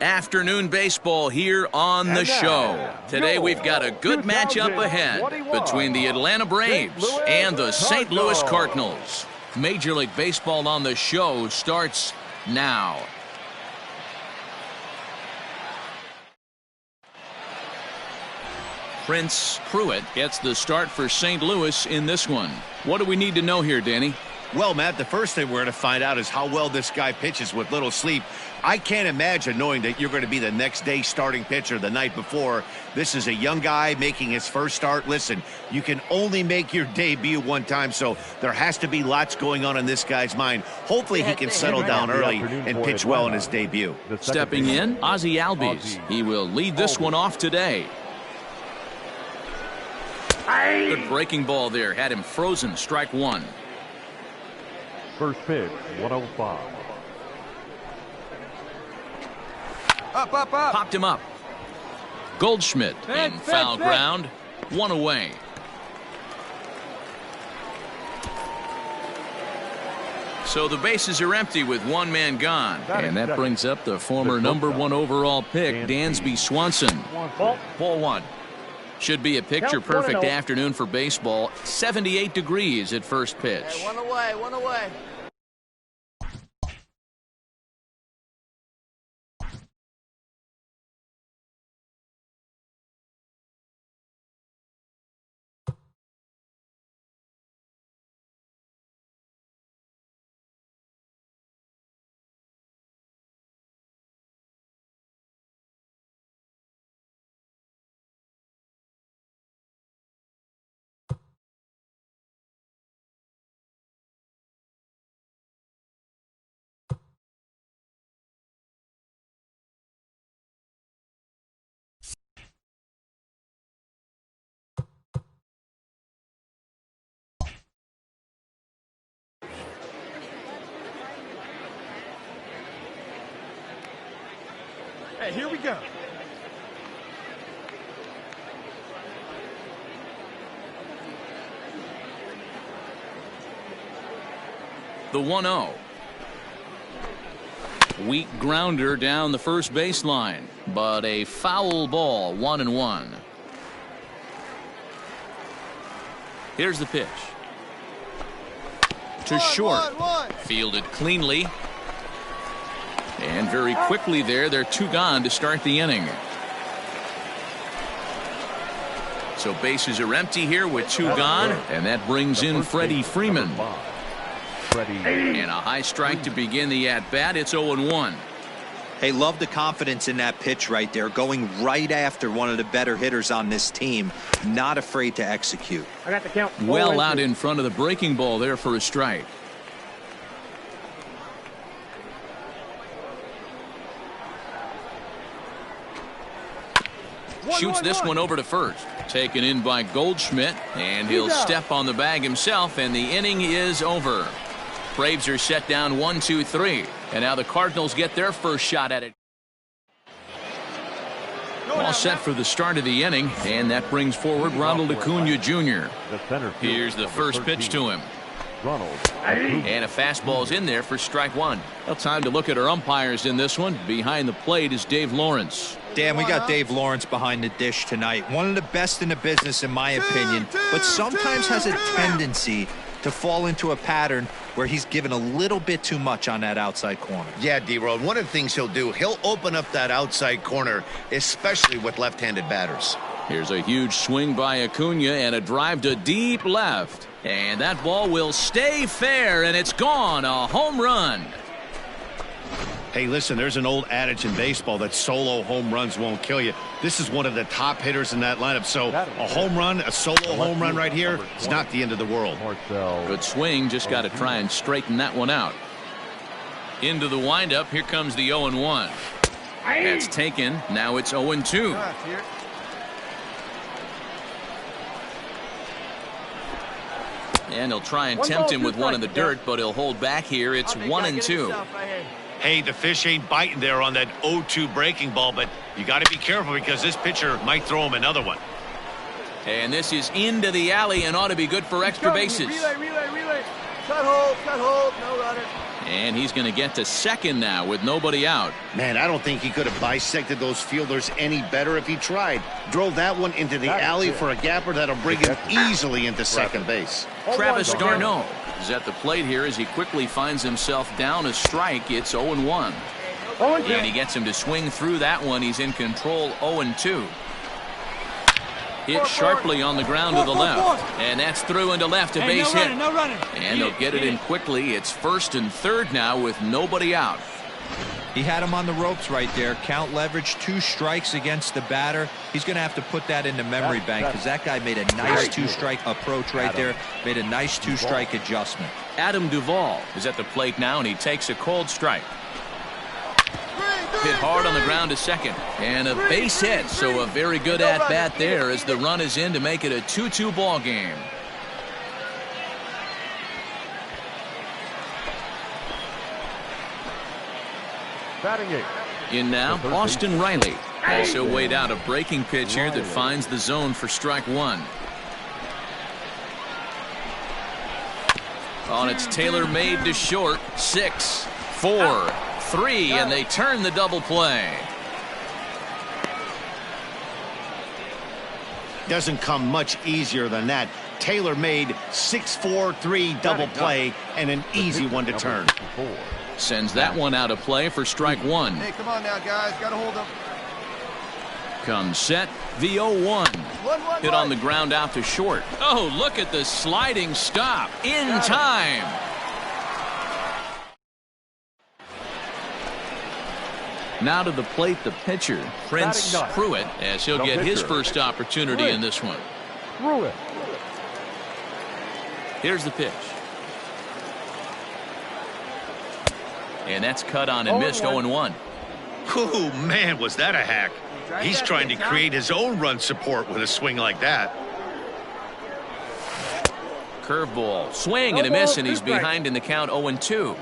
Afternoon baseball here on the show. Today we've got a good matchup ahead between the Atlanta Braves and the St. Louis Cardinals. Major League Baseball on the show starts now. Prince Pruitt gets the start for St. Louis in this one. What do we need to know here, Danny? Well, Matt, the first thing we're going to find out is how well this guy pitches with little sleep. I can't imagine knowing that you're going to be the next day starting pitcher the night before. This is a young guy making his first start. Listen, you can only make your debut one time, so there has to be lots going on in this guy's mind. Hopefully he can settle down early and pitch well in his debut. Stepping in, Ozzie Albies. He will lead this one off today. Good breaking ball there. Had him frozen. Strike one. First pitch, 105. Up. Popped him up. Goldschmidt in foul ground. One away. So the bases are empty with one man gone. And that brings up the former #1 overall pick, Dansby Swanson. Ball one. Should be a picture-perfect afternoon for baseball. 78 degrees at first pitch. Hey, one away. Hey, here we go. The 1-0. Weak grounder down the first baseline, but a foul ball, 1-1. Here's the pitch. To short. Fielded cleanly. And very quickly there, they're two gone to start the inning. So bases are empty here with two gone, and that brings in Freddie Freeman. And a high strike to begin the at-bat. It's 0-1. Hey, love the confidence in that pitch right there, going right after one of the better hitters on this team. Not afraid to execute. I got the count. Well out in front of the breaking ball there for a strike. shoots this one over to first. Taken in by Goldschmidt, and he'll step on the bag himself, and the inning is over. Braves are set down 1-2-3, and now the Cardinals get their first shot at it. All set for the start of the inning, and that brings forward Ronald Acuna Jr. Here's the first pitch to him. And a fastball's in there for strike one. Well, time to look at our umpires in this one. Behind the plate is Dave Lawrence. Dan, we got Dave Lawrence behind the dish tonight. One of the best in the business, in my opinion, but sometimes has a tendency to fall into a pattern where he's given a little bit too much on that outside corner. Yeah, D-Road, one of the things he'll do, he'll open up that outside corner, especially with left-handed batters. Here's a huge swing by Acuna and a drive to deep left. And that ball will stay fair, and it's gone. A home run. Hey, listen, there's an old adage in baseball that solo home runs won't kill you. This is one of the top hitters in that lineup. So a home run, a solo home run right here is not the end of the world. Good swing. Just got to try and straighten that one out. Into the windup. Here comes the 0-1. That's taken. Now it's 0-2. And he'll try and tempt him with one in the dirt, but he'll hold back here. It's 1-2. Hey, the fish ain't biting there on that 0-2 breaking ball, but you got to be careful because this pitcher might throw him another one. And this is into the alley and ought to be good for extra bases. Relay. Cut hold, no runner. And he's going to get to second now with nobody out. Man, I don't think he could have bisected those fielders any better if he tried. Drove that one into the alley for a gapper that'll bring him easily into second base. Travis d'Arnaud is at the plate here as he quickly finds himself down a strike. It's 0-1. And he gets him to swing through that one. He's in control. 0-2. Hit sharply on the ground to the left. And that's through into left, a base hit. No running. And they'll get it in quickly. It's first and third now with nobody out. He had him on the ropes right there. Count leverage, 2 strikes against the batter. He's going to have to put that in the memory bank because that guy made a nice 2-strike approach right there. Made a nice 2-strike adjustment. Adam Duvall is at the plate now, and he takes a cold strike. Hit hard on the ground to second. And a base hit, so a very good at-bat there as the run is in to make it a 2-2 ball game. In now, Austin Riley. Also weighed out a breaking pitch here that finds the zone for strike one. On its tailor-made to short. 6, 4, 3, and they turn the double play. Doesn't come much easier than that. Tailor-made 6-4-3 double play and an easy one to turn. Sends that one out of play for strike one. Hey, come on now, guys. Got to hold them. Comes set. The 0-1. Hit on the ground out to short. Oh, look at the sliding stop. In time. Now to the plate, the pitcher, Prince Pruitt, as he'll get his first opportunity in this one. Here's the pitch. And that's cut on and missed. 0-1. Oh, man, was that a hack. He's trying to create his own run support with a swing like that. Curveball, swing and a miss, and he's behind in the count. 0-2.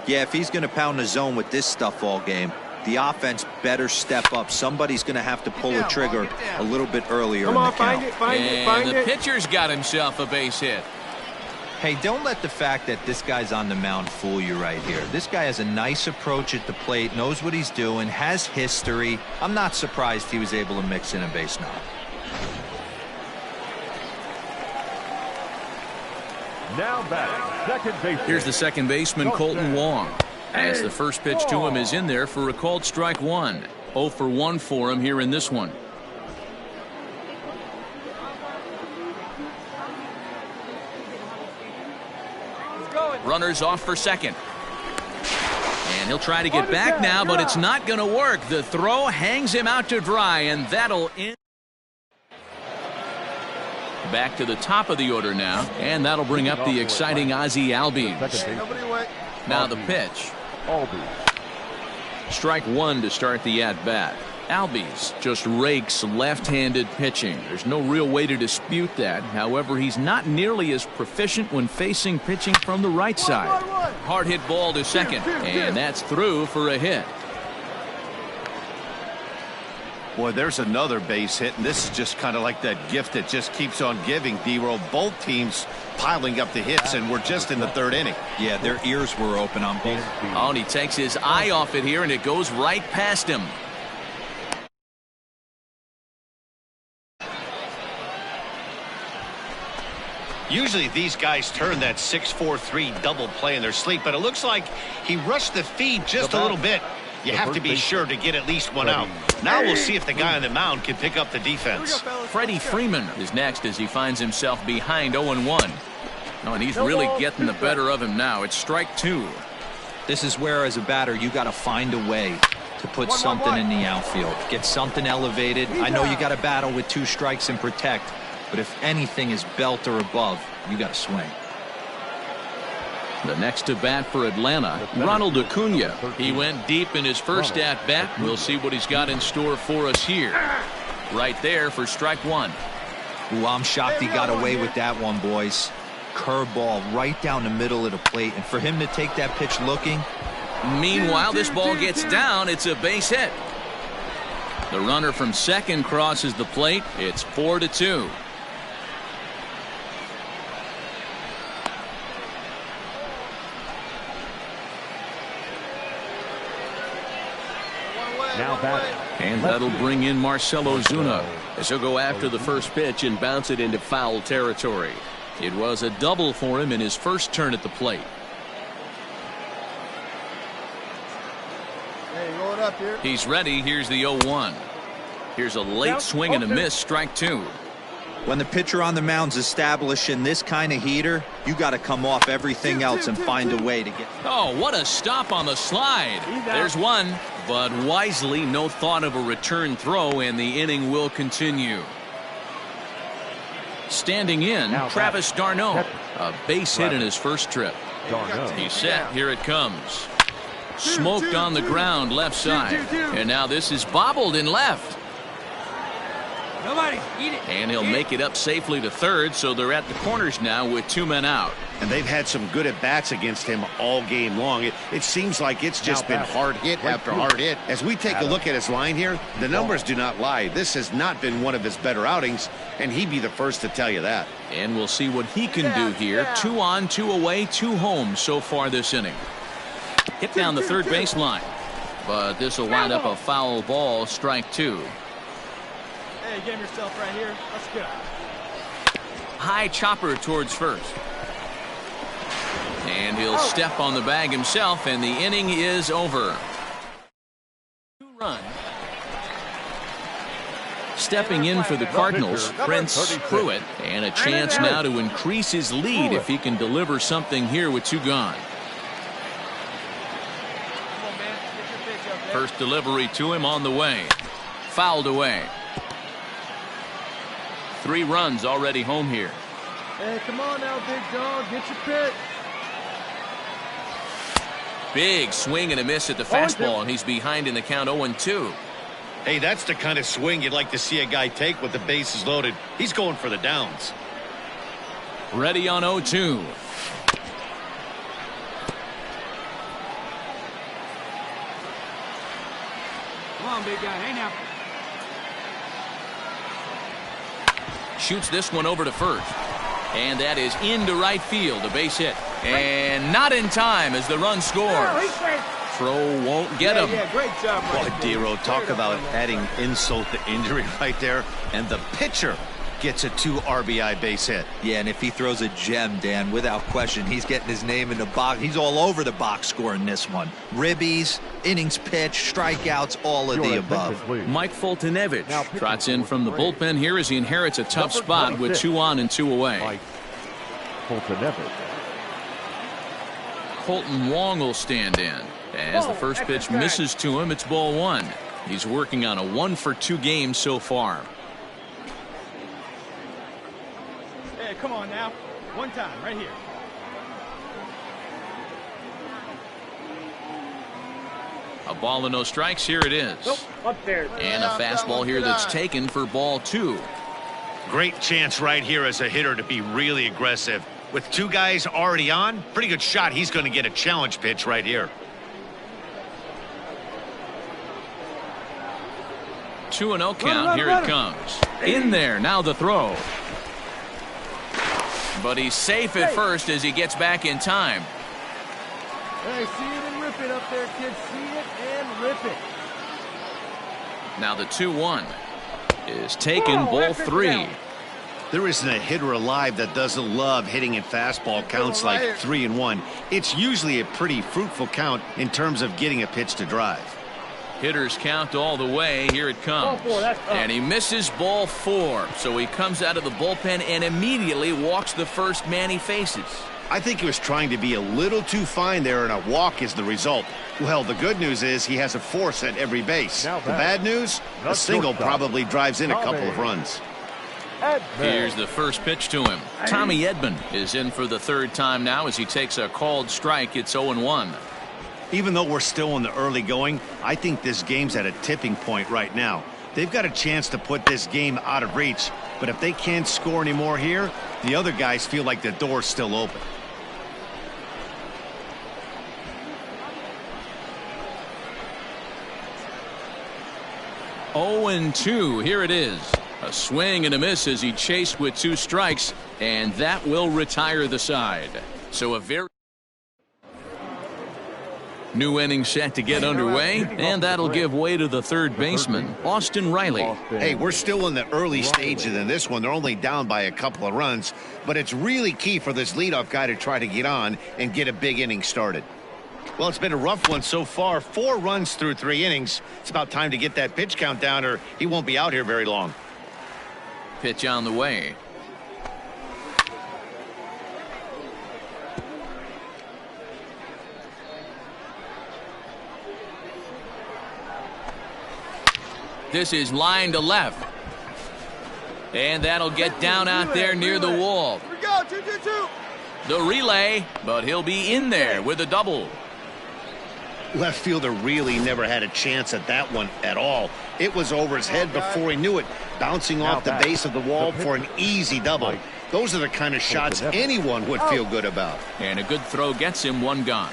Yeah, if he's going to pound the zone with this stuff all game, the offense better step up. Somebody's going to have to pull a trigger a little bit earlier in the count. And the pitcher's got himself a base hit. Hey, don't let the fact that this guy's on the mound fool you right here. This guy has a nice approach at the plate, knows what he's doing, has history. I'm not surprised he was able to mix in a base knock. Now back, second baseman. Here's the second baseman, Colton Wong. As the first pitch to him is in there for a called strike one. 0 for 1 for him here in this one. Runners off for second. And he'll try to get back now, but it's not going to work. The throw hangs him out to dry, and that'll end. Back to the top of the order now, and that'll bring up the exciting Ozzie Albies. Now the pitch. Strike one to start the at-bat. Albies just rakes left-handed pitching. There's no real way to dispute that. However, he's not nearly as proficient when facing pitching from the right side. Hard hit ball to second, and that's through for a hit. Boy, there's another base hit, and this is just kind of like that gift that just keeps on giving, D-Roll. Both teams piling up the hits, and we're just in the third inning. Yeah, their ears were open on both. Oh, and he takes his eye off it here, and it goes right past him. Usually these guys turn that 6-4-3 double play in their sleep, but it looks like he rushed the feed just a little bit. You have to be sure to get at least one out. Now we'll see if the guy on the mound can pick up the defense. Freddie Freeman is next as he finds himself behind 0-1. Oh, and he's really getting the better of him now. It's strike two. This is where, as a batter, you got to find a way to put something in the outfield. Get something elevated. I know you got to battle with 2 strikes and protect, but if anything is belt or above, you got to swing. The next to bat for Atlanta, Ronald Acuna. He went deep in his first at bat. We'll see what he's got in store for us here. Right there for strike one. Ooh, I'm shocked he got away with that one, boys. Curveball right down the middle of the plate, and for him to take that pitch looking. Meanwhile, this ball gets down. It's a base hit. The runner from second crosses the plate. It's 4-2. Now back. And that'll bring in Marcell Ozuna as he'll go after the first pitch and bounce it into foul territory. It was a double for him in his first turn at the plate. Hey, going up here. He's ready. Here's the 0-1. Here's a late swing and a miss. Strike two. When the pitcher on the mound's establishing this kind of heater, you got to come off everything else and find a way to get. Oh, what a stop on the slide. There's one, but wisely no thought of a return throw, and the inning will continue. Standing in, Travis d'Arnaud, a base hit in his first trip. He's set. Here it comes. Smoked on the ground left side, and now this is bobbled in left. And he'll make it up safely to third, so they're at the corners now with 2 men out. And they've had some good at-bats against him all game long. It seems like it's just been hard hit after hard hit. As we take a look at his line here, the numbers do not lie. This has not been one of his better outings, and he'd be the first to tell you that. And we'll see what he can do here. 2 on, 2 away, 2 home so far this inning. Hit down the third baseline, but this will wind up a foul ball. Strike two. Hey, get him yourself right here. Let's go. High chopper towards first. And he'll step on the bag himself, and the inning is over. 2 run. Stepping in for the Cardinals, Prince Pruitt, and a chance now to increase his lead if he can deliver something here with 2 gone. First delivery to him on the way. Fouled away. 3 runs already home here. Hey, come on now, big dog. Get your pitch. Big swing and a miss at the fastball, and he's behind in the count 0-2. Hey, that's the kind of swing you'd like to see a guy take with the bases loaded. He's going for the downs. Ready on 0-2. Come on, big guy. Hey, now. Shoots this one over to first. And that is into right field, a base hit. And not in time as the run scores. Throw won't get him. Yeah, great job, Boy, D-Roll, talk about adding insult to injury right there. And the pitcher gets a 2 RBI base hit. Yeah, and if he throws a gem, Dan, without question, he's getting his name in the box. He's all over the box score in this one. Ribbies, innings pitched, strikeouts, all of the above. Mike Foltynewicz trots in from the bullpen here as he inherits a tough spot with 2 on and 2 away. Mike Foltynewicz. Colton Wong will stand in. As the first pitch misses to him, it's ball 1. He's working on a 1-for-2 game so far. Hey, come on now. One time, right here. A ball and no strikes. Here it is. Upstairs. And a fastball here that's taken for ball 2. Great chance right here as a hitter to be really aggressive. With 2 guys already on, pretty good shot. He's going to get a challenge pitch right here. 2-0 count. Here it comes. In there. Now the throw. But he's safe at first as he gets back in time. Hey, see it and rip it up there, kids. See it and rip it. Now the 2-1 is taken. Ball 3. There isn't a hitter alive that doesn't love hitting in fastball counts like 3-1. It's usually a pretty fruitful count in terms of getting a pitch to drive. Hitters count all the way. Here it comes. And he misses ball 4. So he comes out of the bullpen and immediately walks the first man he faces. I think he was trying to be a little too fine there, and a walk is the result. Well, the good news is he has a force at every base. The bad news, a single probably drives in a couple of runs. Here's the first pitch to him. Tommy Edman is in for the 3rd time now as he takes a called strike. It's 0-1. Even though we're still in the early going, I think this game's at a tipping point right now. They've got a chance to put this game out of reach, but if they can't score any more here, the other guys feel like the door's still open. Oh, 2. Here it is. A swing and a miss as he chased with 2 strikes, and that will retire the side. So a very new inning set to get underway, and that'll give way to the 3rd baseman, Austin Riley. Hey, we're still in the early stages in this one. They're only down by a couple of runs, but it's really key for this leadoff guy to try to get on and get a big inning started. Well, it's been a rough one so far. 4 runs through 3 innings. It's about time to get that pitch count down, or he won't be out here very long. Pitch on the way. This is line to left. And that'll get down out there near the wall. Here we go, 2-2-2. The relay, but he'll be in there with a double. Left fielder really never had a chance at that one at all. It was over his head before he knew it, bouncing off the base of the wall for an easy double. Those are the kind of shots anyone would feel good about. And a good throw gets him 1 gone.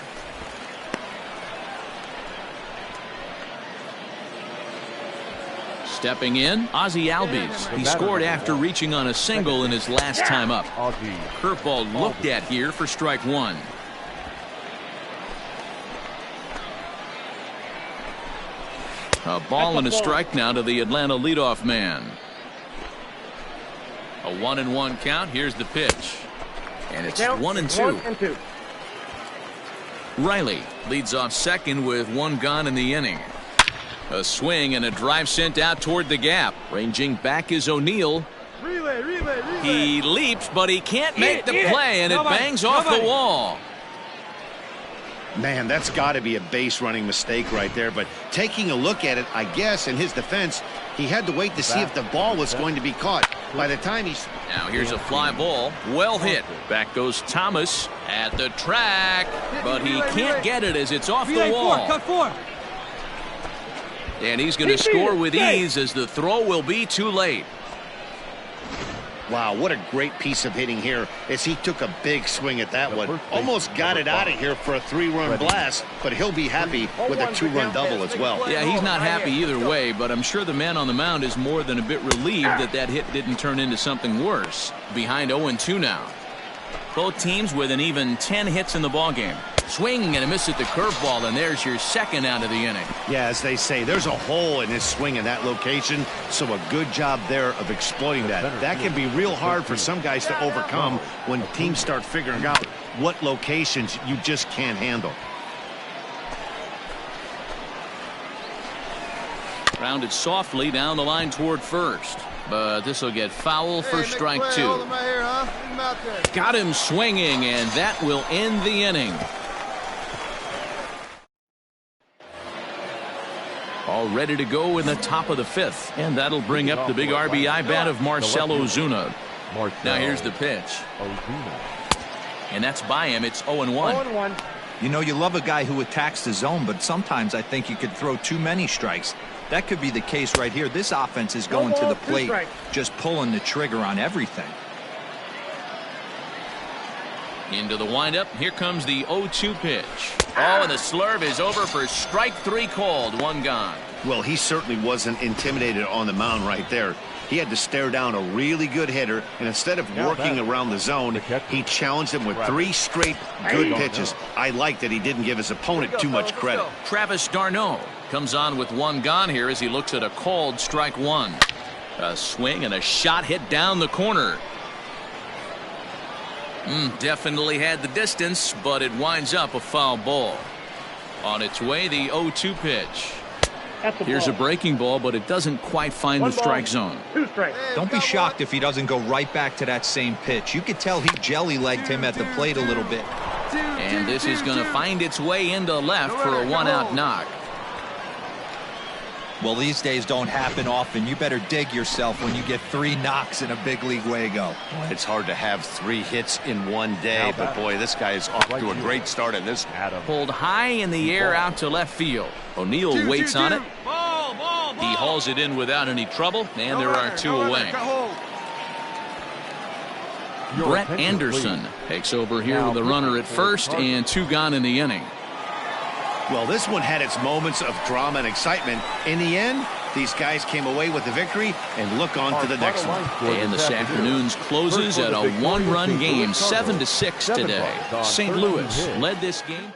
Stepping in, Ozzie Albies. He scored after reaching on a single in his last time up. Curveball looked at here for strike 1. A ball and a strike now to the Atlanta leadoff man. A 1-1 count. Here's the pitch. And it's 1-2. Riley leads off second with 1 gone in the inning. A swing and a drive sent out toward the gap. Ranging back is O'Neill. Relay. He leaps, but he can't make the play, and it bangs off the wall. Man, that's got to be a base running mistake right there. But taking a look at it, I guess in his defense, he had to wait to see if the ball was going to be caught. By the time he's... Now here's a fly ball. Well hit. Back goes Thomas at the track. But he can't get it as it's off the wall. Cut 4. And he's going to score with ease as the throw will be too late. Wow, what a great piece of hitting here as he took a big swing at that one. Almost got it out of here for a 3-run blast, but he'll be happy with a 2-run double as well. Yeah, he's not happy either way, but I'm sure the man on the mound is more than a bit relieved that that hit didn't turn into something worse. Behind 0-2 now. Both teams with an even 10 hits in the ballgame. Swing and a miss at the curveball, and there's your second out of the inning. Yeah, as they say, there's a hole in his swing in that location, so a good job there of exploiting that. That can be real hard for some guys to overcome when teams start figuring out what locations you just can't handle. Rounded softly down the line toward first. But this will get foul for strike 2. Hold him right here, huh? Leave him out there. Got him swinging, and that will end the inning. All ready to go in the top of the 5th. And that'll bring up the big RBI bat of Marcell Ozuna. Now here's the pitch. And that's by him. It's 0-1. 0-1. You know, you love a guy who attacks the zone, but sometimes I think you could throw too many strikes. That could be the case right here. This offense is going to the plate, just pulling the trigger on everything. Into the windup. Here comes the 0-2 pitch. Oh, and the slurve is over for strike 3 called. 1 gone. Well, he certainly wasn't intimidated on the mound right there. He had to stare down a really good hitter, and instead of working around the zone, he challenged him with 3 straight good pitches. I like that he didn't give his opponent too much credit. Travis d'Arnaud comes on with 1 gone here as he looks at a called strike 1. A swing and a shot hit down the corner. Definitely had the distance, but it winds up a foul ball. On its way, the 0-2 pitch. Here's a breaking ball, but it doesn't quite find the strike zone. Don't be shocked if he doesn't go right back to that same pitch. You could tell he jelly-legged him at the plate a little bit. And this is going to find its way into left for a 1-out knock. Well, these days don't happen often. You better dig yourself when you get 3 knocks in a big league way-go. It's hard to have 3 hits in one day, but boy, this guy is off to a great start in this. Pulled high in the air out to left field. O'Neill waits on it. He hauls it in without any trouble, and there are 2 away. Brett Anderson takes over here with a runner at first and 2 gone in the inning. Well, this one had its moments of drama and excitement. In the end, these guys came away with the victory and look on to the next one. And this afternoon's closes at a 1-run game, 7-6 today. St. Louis led this game.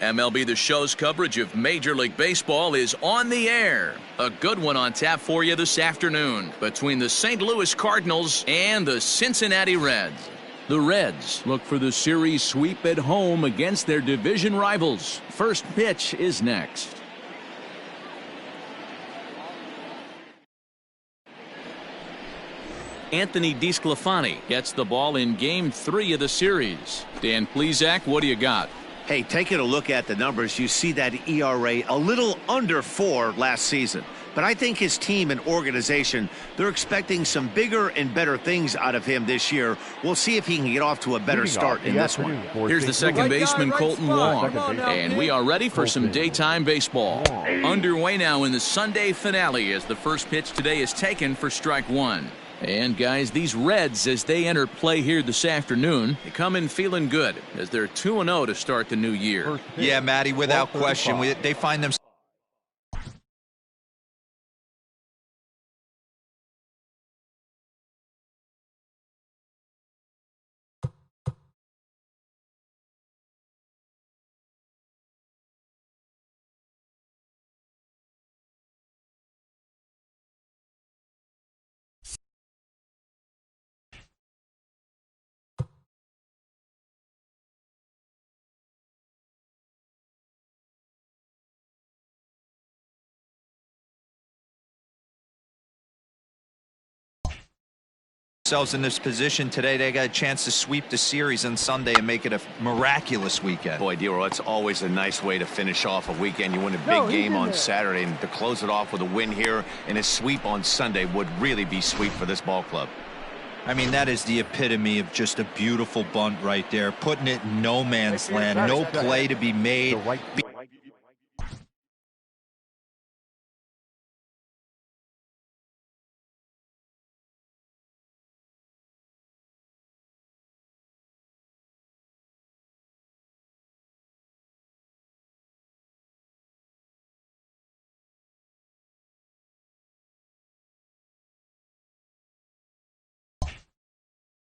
MLB The Show's coverage of Major League Baseball is on the air. A good one on tap for you this afternoon between the St. Louis Cardinals and the Cincinnati Reds. The Reds look for the series sweep at home against their division rivals. First pitch is next. Anthony DeSclafani gets the ball in Game 3 of the series. Dan Plesac, what do you got? Hey, taking a look at the numbers, you see that ERA a little under 4 last season. But I think his team and organization, they're expecting some bigger and better things out of him this year. We'll see if he can get off to a better start in this one. Here's the second baseman, Colton Wong. And we are ready for some daytime baseball. Underway now in the Sunday finale as the first pitch today is taken for strike one. And guys, these Reds, as they enter play here this afternoon, they come in feeling good as they're 2-0 to start the new year. Yeah, Matty, without question, they find themselves in this position today. They got a chance to sweep the series on Sunday and make it a miraculous weekend. Boy, Dero, it's always a nice way to finish off a weekend. You win a big game on Saturday, and to close it off with a win here and a sweep on Sunday would really be sweet for this ball club. I mean, that is the epitome of just a beautiful bunt right there, putting it in no man's land, no play to be made.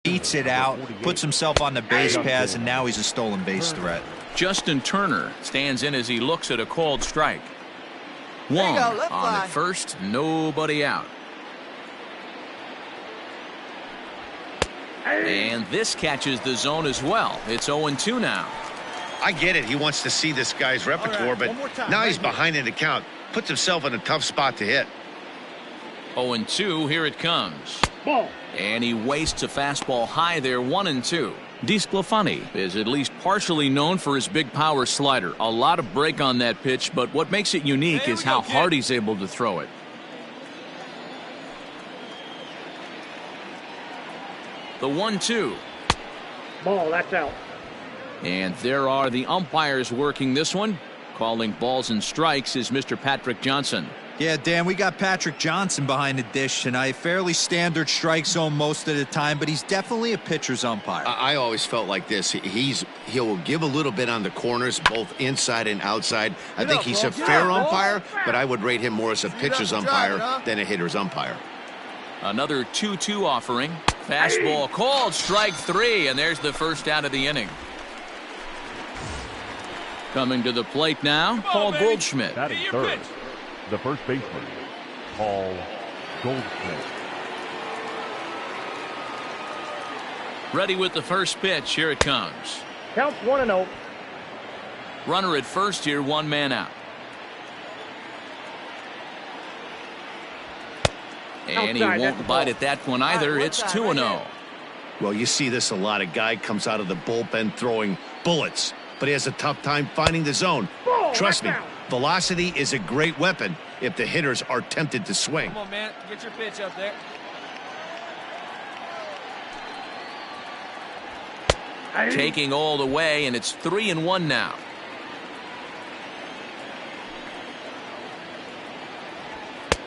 Beats it out, puts himself on the base paths, and now he's a stolen base threat. Justin Turner stands in as he looks at a called strike. Wong on at first, nobody out. And this catches the zone as well. It's 0-2 now. I get it. He wants to see this guy's repertoire, but now he's behind in the count. Puts himself in a tough spot to hit. 0-2, here it comes. And he wastes a fastball high there, 1-2. DeSclafani is at least partially known for his big power slider. A lot of break on that pitch, but what makes it unique is how hard he's able to throw it. The 1-2. Ball, that's out. And there are the umpires working this one. Calling balls and strikes is Mr. Patrick Johnson. Yeah, Dan, we got Patrick Johnson behind the dish tonight. Fairly standard strike zone most of the time, but he's definitely a pitcher's umpire. I always felt like this. He'll give a little bit on the corners, both inside and outside. I think he's a fair umpire, but I would rate him more as a pitcher's umpire than a hitter's umpire. Another 2-2 offering. Fastball called, strike three, and there's the first out of the inning. Coming to the plate now, Paul Goldschmidt. Batting third, the first baseman, Paul Goldschmidt. Ready with the first pitch. Here it comes. Counts 1-0. Runner at first here, one man out. And he won't bite at that one either. It's 2-0. Well, you see this a lot. A guy comes out of the bullpen throwing bullets, but he has a tough time finding the zone. Trust me, velocity is a great weapon if the hitters are tempted to swing. Come on, man. Get your pitch up there. Taking all the way, and it's 3-1 now.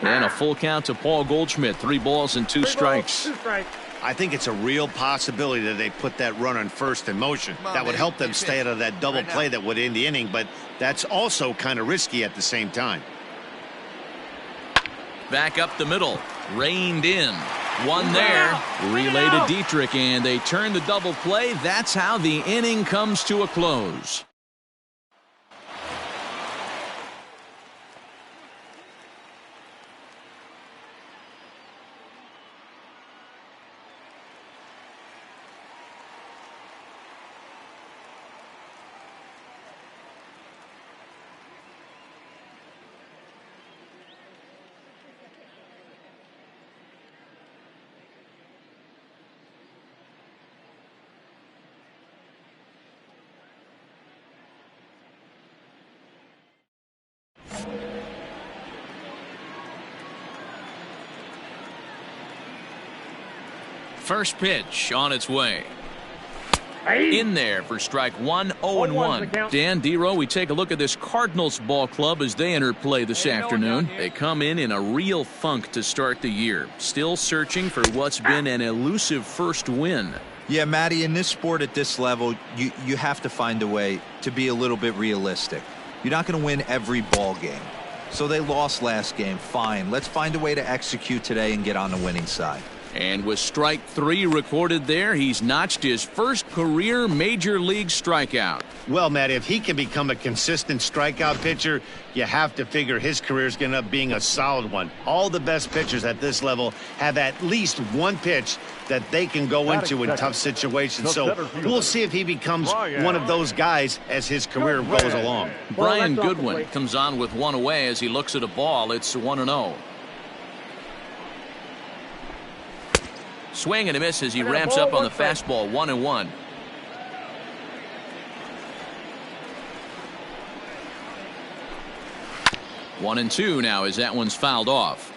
And a full count to Paul Goldschmidt. 3 balls and 2 strikes. I think it's a real possibility that they put that run on first in motion. That would help them stay out of that double play that would end the inning, but that's also kind of risky at the same time. Back up the middle. Reined in. One there. Relay to Dietrich, and they turn the double play. That's how the inning comes to a close. First pitch on its way. In there for strike one, 0-1. Dan Dero, we take a look at this Cardinals ball club as they enter play this afternoon. They come in a real funk to start the year. Still searching for what's been an elusive first win. Yeah, Matty, in this sport at this level, you have to find a way to be a little bit realistic. You're not going to win every ball game. So they lost last game. Fine. Let's find a way to execute today and get on the winning side. And with strike 3 recorded there, he's notched his first career major league strikeout. Well, Matt, if he can become a consistent strikeout pitcher, you have to figure his career is going to end up being a solid one. All the best pitchers at this level have at least one pitch that they can go into in tough situations. So we'll see if he becomes one of those guys as his career goes along. Brian Goodwin comes on with one away as he looks at a ball. It's 1-0. Swing and a miss as he ramps up on the fastball. 1-1. One and two now as that one's fouled off.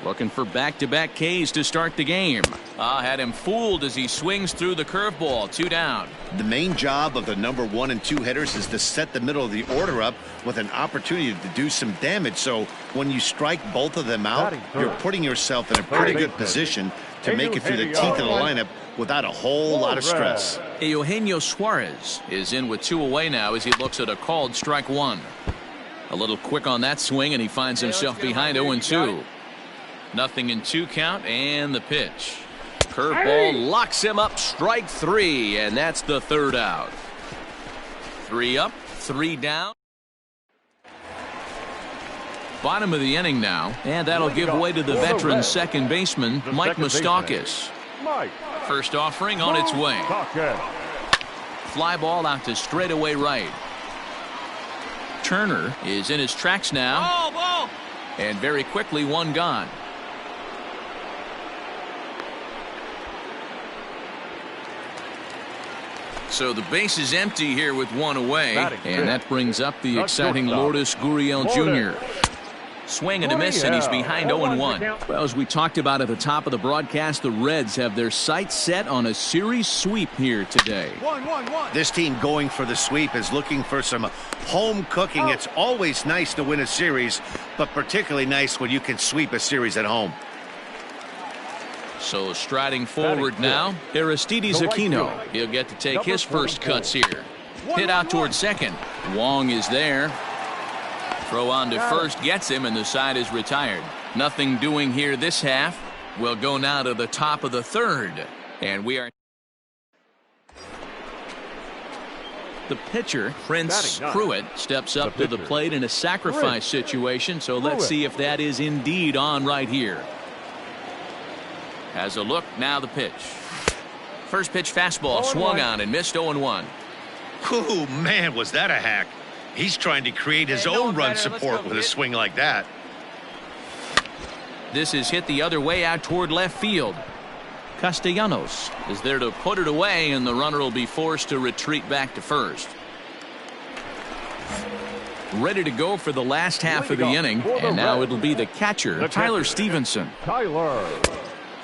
Looking for back-to-back Ks to start the game. Had him fooled as he swings through the curveball. 2 down. The main job of the number 1 and 2 hitters is to set the middle of the order up with an opportunity to do some damage. So when you strike both of them out, you're putting yourself in a pretty good position to make it through the teeth of the lineup without a whole lot of stress. Eugenio Suarez is in with 2 away now as he looks at a called strike 1. A little quick on that swing and he finds himself behind 0-2. Nothing in 2 count and the pitch. Curveball locks him up. Strike 3, and that's the 3rd out. 3 up, 3 down. Bottom of the inning now, and that'll give way to the veteran second baseman, Mike Moustakas. First offering on its way. Fly ball out to straightaway right. Turner is in his tracks now. And very quickly, 1 gone. So the base is empty here with 1 away, and that brings up the exciting Lourdes Gurriel Jr. Swing and a miss, and he's behind 0-1. Well, as we talked about at the top of the broadcast, the Reds have their sights set on a series sweep here today. This team going for the sweep is looking for some home cooking. It's always nice to win a series, but particularly nice when you can sweep a series at home. So striding forward now, Aristides Aquino. He'll get to take his first cuts here. Hit out towards second. Wong is there. Throw on to first gets him, and the side is retired. Nothing doing here this half. We'll go now to the top of the 3rd. And we are. The pitcher, Prince Pruitt, steps up to the plate in a sacrifice situation. So let's see if that is indeed on right here. Has a look, now the pitch. First pitch fastball swung on and missed. 0-1. Oh, man, was that a hack. He's trying to create his own run support with a swing like that. This is hit the other way out toward left field. Castellanos is there to put it away, and the runner will be forced to retreat back to first. Ready to go for the last half of the inning, and now it'll be the catcher, Tyler Stevenson.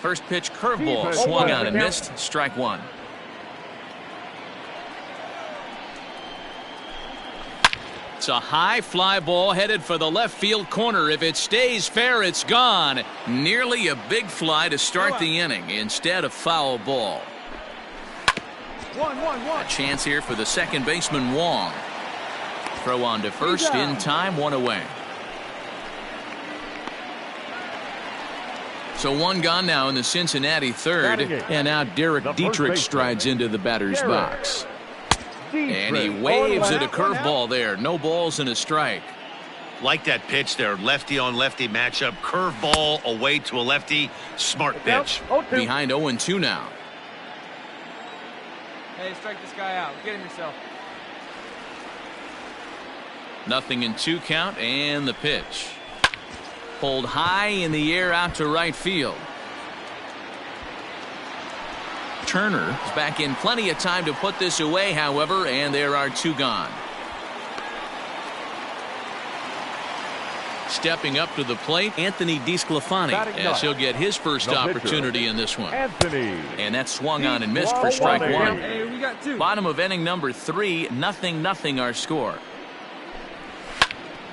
First pitch curveball swung on and missed. Strike 1. It's a high fly ball headed for the left field corner. If it stays fair, it's gone. Nearly a big fly to start the inning. Instead, a foul ball. A chance here for the second baseman, Wong. Throw on to first in time, 1 away. So 1 gone now in the Cincinnati 3rd, and now Derek Dietrich strides into the batter's box. And he waves at a curveball there. No balls and a strike. Like that pitch there, lefty on lefty matchup, curveball away to a lefty. Smart pitch. Behind 0-2 now. Hey, strike this guy out. Get him yourself. Nothing in 2 count, and the pitch. Pulled high in the air out to right field. Turner is back in plenty of time to put this away, however, and there are 2 gone. Stepping up to the plate, Anthony DeSclafani, as he'll get his first opportunity in this one. And that swung on and missed for strike one. Hey, we got two. Bottom of inning number 3, 0-0 our score.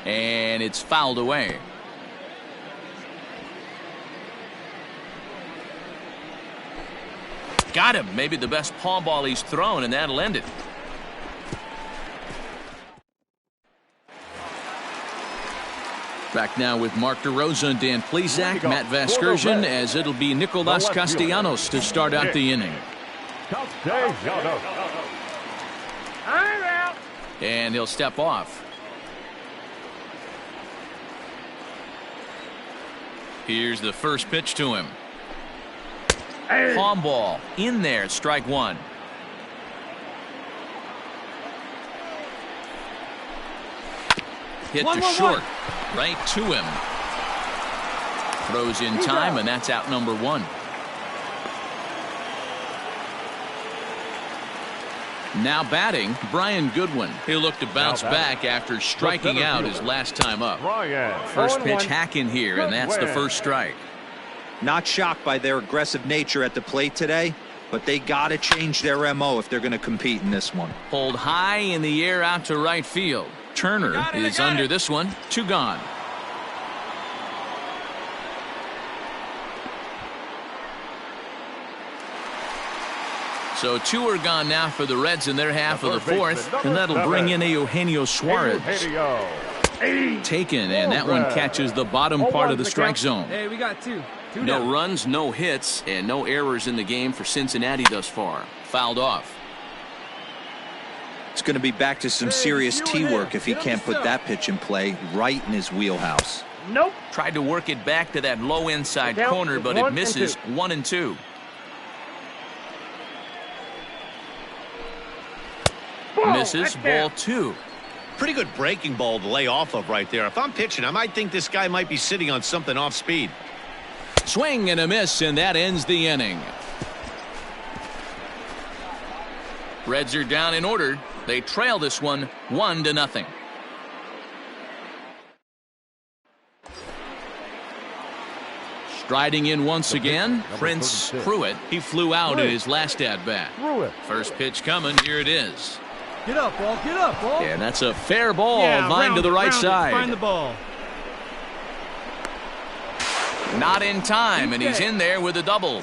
And it's fouled away. Got him. Maybe the best palm ball he's thrown, and that'll end it. Back now with Mark DeRosa and Dan Plesac, Matt Vasgersian, as it'll be Nicolas Castellanos to start out the inning. I'm out. And he'll step off. Here's the first pitch to him. Palm ball in there, strike one. Hit to short, right to him. Throws in time, and that's out number 1. Now batting, Brian Goodwin. He'll look to bounce back after striking out his last time up. First pitch hack in here, and that's the first strike. Not shocked by their aggressive nature at the plate today, but they got to change their MO if they're going to compete in this one. Pulled high in the air out to right field. Turner is under this one. 2 gone. So 2 are gone now for the Reds in their half of the 4th, and that'll bring in Eugenio Suarez. Taken, and that one catches the bottom part of the strike zone. Hey, we got two. No runs, no hits, and no errors in the game for Cincinnati thus far. Fouled off. It's going to be back to some serious tee work if he can't put that pitch in play right in his wheelhouse. Nope. Tried to work it back to that low inside corner, but it misses. 1-2. Misses. Ball 2. Pretty good breaking ball to lay off of right there. If I'm pitching, I might think this guy might be sitting on something off speed. Swing and a miss, and that ends the inning. Reds are down in order. They trail this one 1-0. Striding in once again, Prince Pruitt. He flew out in his last at-bat. First pitch coming. Here it is. Get up, ball. Get up, ball. And that's a fair ball, line to the right side. Find the ball. Not in time, and he's in there with a double.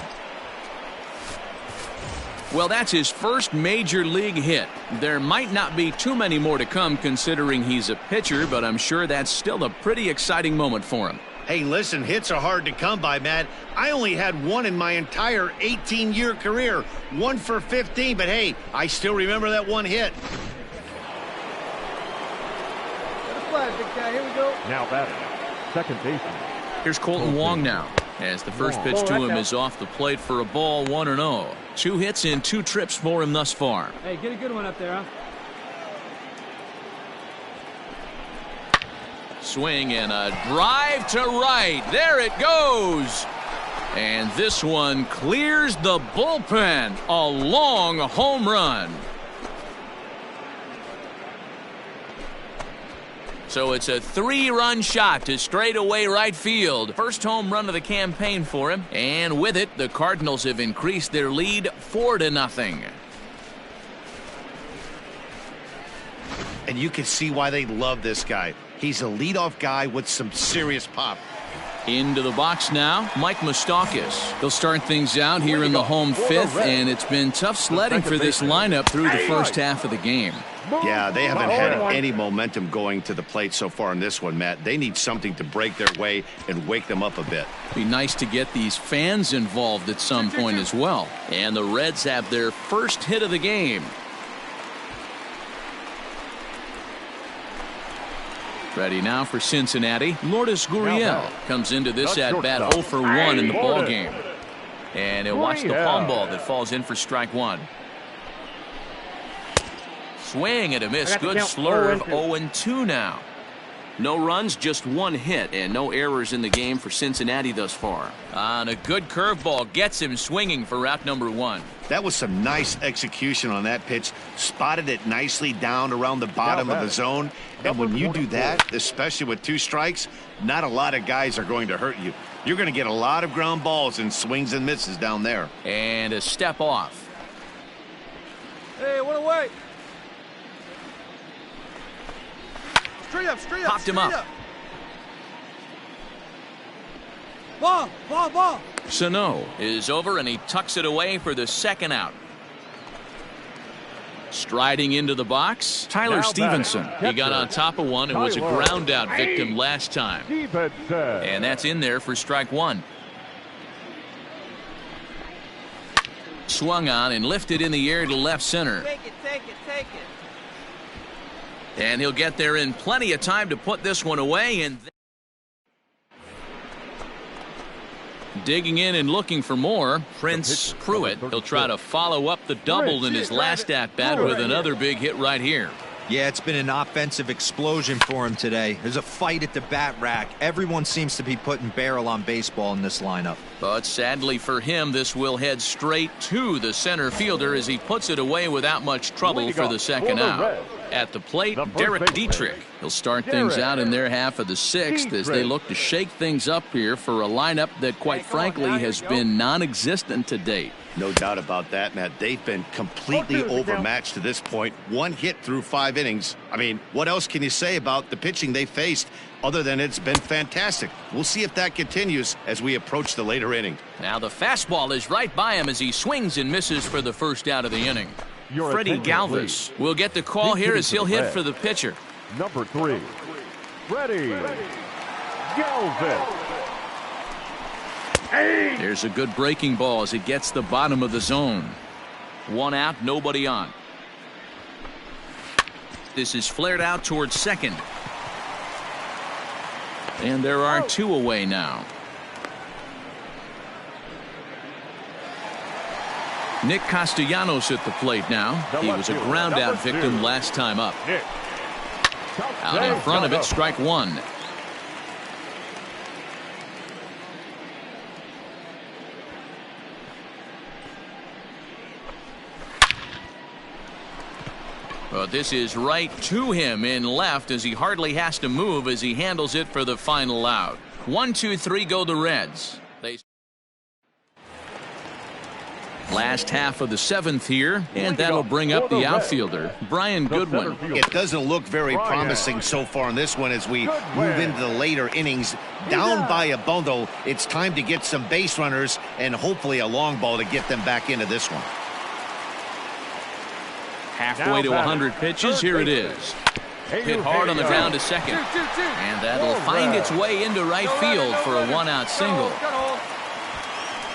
Well, that's his first major league hit. There might not be too many more to come considering he's a pitcher, but I'm sure that's still a pretty exciting moment for him. Hey, listen, hits are hard to come by, Matt. I only had one in my entire 18-year career. 1 for 15, but hey, I still remember that one hit. Get a flag, big guy. Here we go. Now batting, second baseman. Here's Colton Wong now, as the first pitch to him is off the plate for a ball. 1-0. 2 hits and 2 trips for him thus far. Hey, get a good one up there, huh? Swing and a drive to right. There it goes. And this one clears the bullpen. A long home run. So it's a 3-run shot to straightaway right field. First home run of the campaign for him. And with it, the Cardinals have increased their lead 4-0. And you can see why they love this guy. He's a leadoff guy with some serious pop. Into the box now, Mike Moustakas. They'll start things out here in the home 5th, and it's been tough sledding for this lineup through the first half of the game. Yeah, they haven't had any momentum going to the plate so far in this one, Matt. They need something to break their way and wake them up a bit. Be nice to get these fans involved at some point as well. And the Reds have their first hit of the game. Ready now for Cincinnati. Lourdes Gurriel comes into this at-bat 0 for 1 in the ballgame. And he'll watch the palm ball that falls in for strike 1. Swing and a miss. Good slurve. 0-2 now. No runs, just 1 hit, and no errors in the game for Cincinnati thus far. On a good curveball, gets him swinging for route number 1. That was some nice execution on that pitch. Spotted it nicely down around the bottom of the zone. And when you do that, especially with 2 strikes, not a lot of guys are going to hurt you. You're going to get a lot of ground balls and swings and misses down there. And a step off. Hey, what away? Straight up, straight up. Popped him up. Ball, ball, ball. Sano is over, and he tucks it away for the second out. Striding into the box, Tyler Stevenson. He got on top of one and was a ground out victim last time. And that's in there for strike 1. Swung on and lifted in the air to left center. Take it, take it, take it. And he'll get there in plenty of time to put this one away. And digging in and looking for more, Prince Pruitt. He'll try to follow up the double in his last at-bat with another big hit right here. Yeah, it's been an offensive explosion for him today. There's a fight at the bat rack. Everyone seems to be putting barrel on baseball in this lineup. But sadly for him, this will head straight to the center fielder as he puts it away without much trouble for the second out. At the plate, Derek Dietrich. He'll start things out in their half of the 6th as they look to shake things up here for a lineup that, quite frankly, has been non-existent to date. No doubt about that, Matt. They've been completely overmatched to this point. 1 hit through 5 innings. I mean, what else can you say about the pitching they faced other than it's been fantastic? We'll see if that continues as we approach the later inning. Now the fastball is right by him as he swings and misses for the first out of the inning. Freddie Galvis will get the call here as he'll hit for the pitcher. Number 3, Freddie Galvis. There's a good breaking ball as it gets the bottom of the zone. 1 out, nobody on. This is flared out towards second. And there are 2 away now. Nick Castellanos at the plate now. He was a ground out victim last time up. Out in front of it, strike 1. But this is right to him in left as he hardly has to move as he handles it for the final out. 1, 2, 3 go the Reds. Last half of the 7th here, and that'll bring up the outfielder, Brian Goodwin. It doesn't look very promising so far in this one as we move into the later innings. Down by a bundle, it's time to get some base runners and hopefully a long ball to get them back into this one. Halfway to 100 pitches, here it is. Hit hard on the ground to second. And that'll find its way into right field for a 1-out single.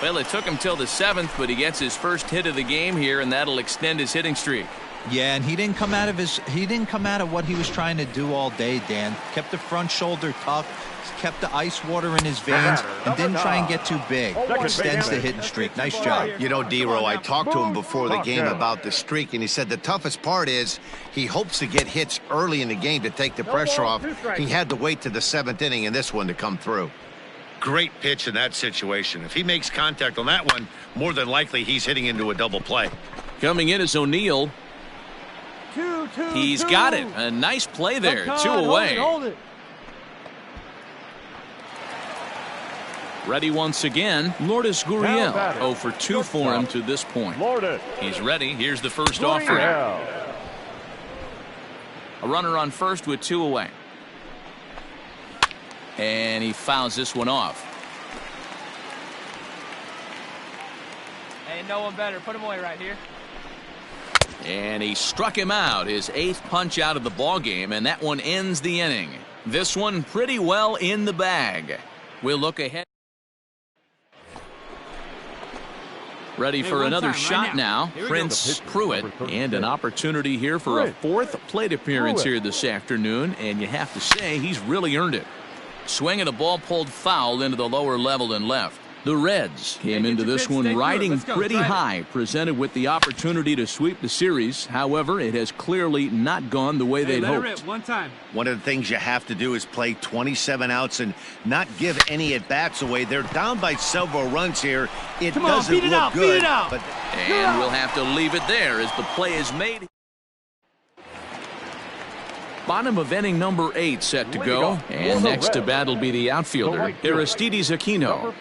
Well, it took him till the 7th, but he gets his first hit of the game here, and that'll extend his hitting streak. Yeah, and he didn't come out of what he was trying to do all day, Dan. Kept the front shoulder tucked, kept the ice water in his veins, and didn't try and get too big. Extends the hitting streak. Nice job. You know, D-Row, I talked to him before the game about the streak, and he said the toughest part is he hopes to get hits early in the game to take the pressure off. He had to wait to the 7th inning in this one to come through. Great pitch in that situation. If he makes contact on that one, more than likely he's hitting into a double play. Coming in is O'Neill. He's got it. A nice play there. 2 away. Hold it. Ready once again, Lourdes Gurriel. 0 for 2 for him to this point. He's ready. Here's the first offering. A runner on first with 2 away. And he fouls this one off. Ain't no one better. Put him away right here. And he struck him out, his 8th punch out of the ball game, and that one ends the inning. This one pretty well in the bag. We'll look ahead. Ready for another shot now. Prince Pruitt, and an opportunity here for a 4th plate appearance here this afternoon, and you have to say he's really earned it. Swing and a ball pulled foul into the lower level and left. The Reds came into this one riding pretty high, presented with the opportunity to sweep the series. However, it has clearly not gone the way they'd hoped. One time. One of the things you have to do is play 27 outs and not give any at-bats away. They're down by several runs here. It doesn't look good. And we'll have to leave it there as the play is made. Bottom of inning number 8 set to go. And next to bat will be the outfielder, Aristides Aquino.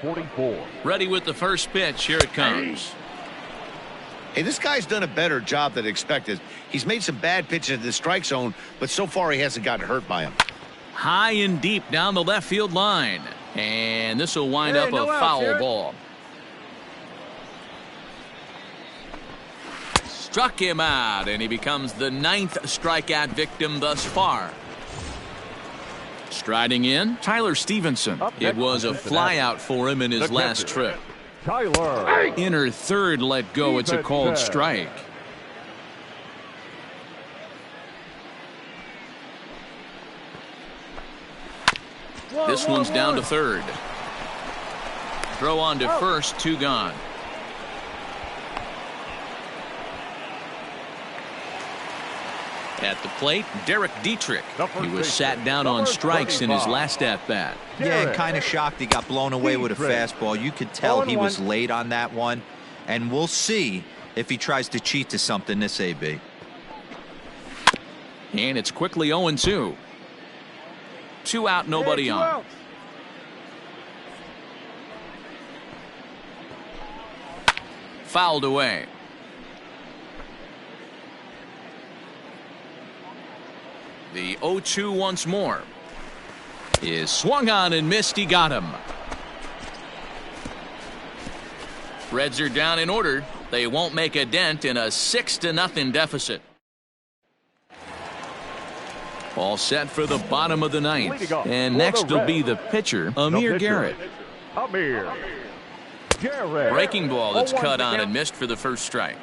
Ready with the first pitch. Here it comes. Hey, this guy's done a better job than expected. He's made some bad pitches in the strike zone, but so far he hasn't gotten hurt by them. High and deep down the left field line. And this will wind up a foul ball. Struck him out, and he becomes the 9th strikeout victim thus far. Striding in, Tyler Stevenson. It was a flyout for him in his last trip. Tyler. Inner third let go. It's a called strike. This one's down to third. Throw on to first, 2 gone. At the plate, Derek Dietrich. He was sat down on strikes in his last at-bat. Yeah, kind of shocked he got blown away with a fastball. You could tell he was late on that one. And we'll see if he tries to cheat to something this AB. And it's quickly 0-2. 2 out, nobody on. Fouled away. The 0-2 once more. Is swung on and missed. He got him. Reds are down in order. They won't make a dent in a 6-0 deficit. All set for the bottom of the 9th. And next will be the pitcher, Amir Garrett. Breaking ball that's cut on and missed for the first strike.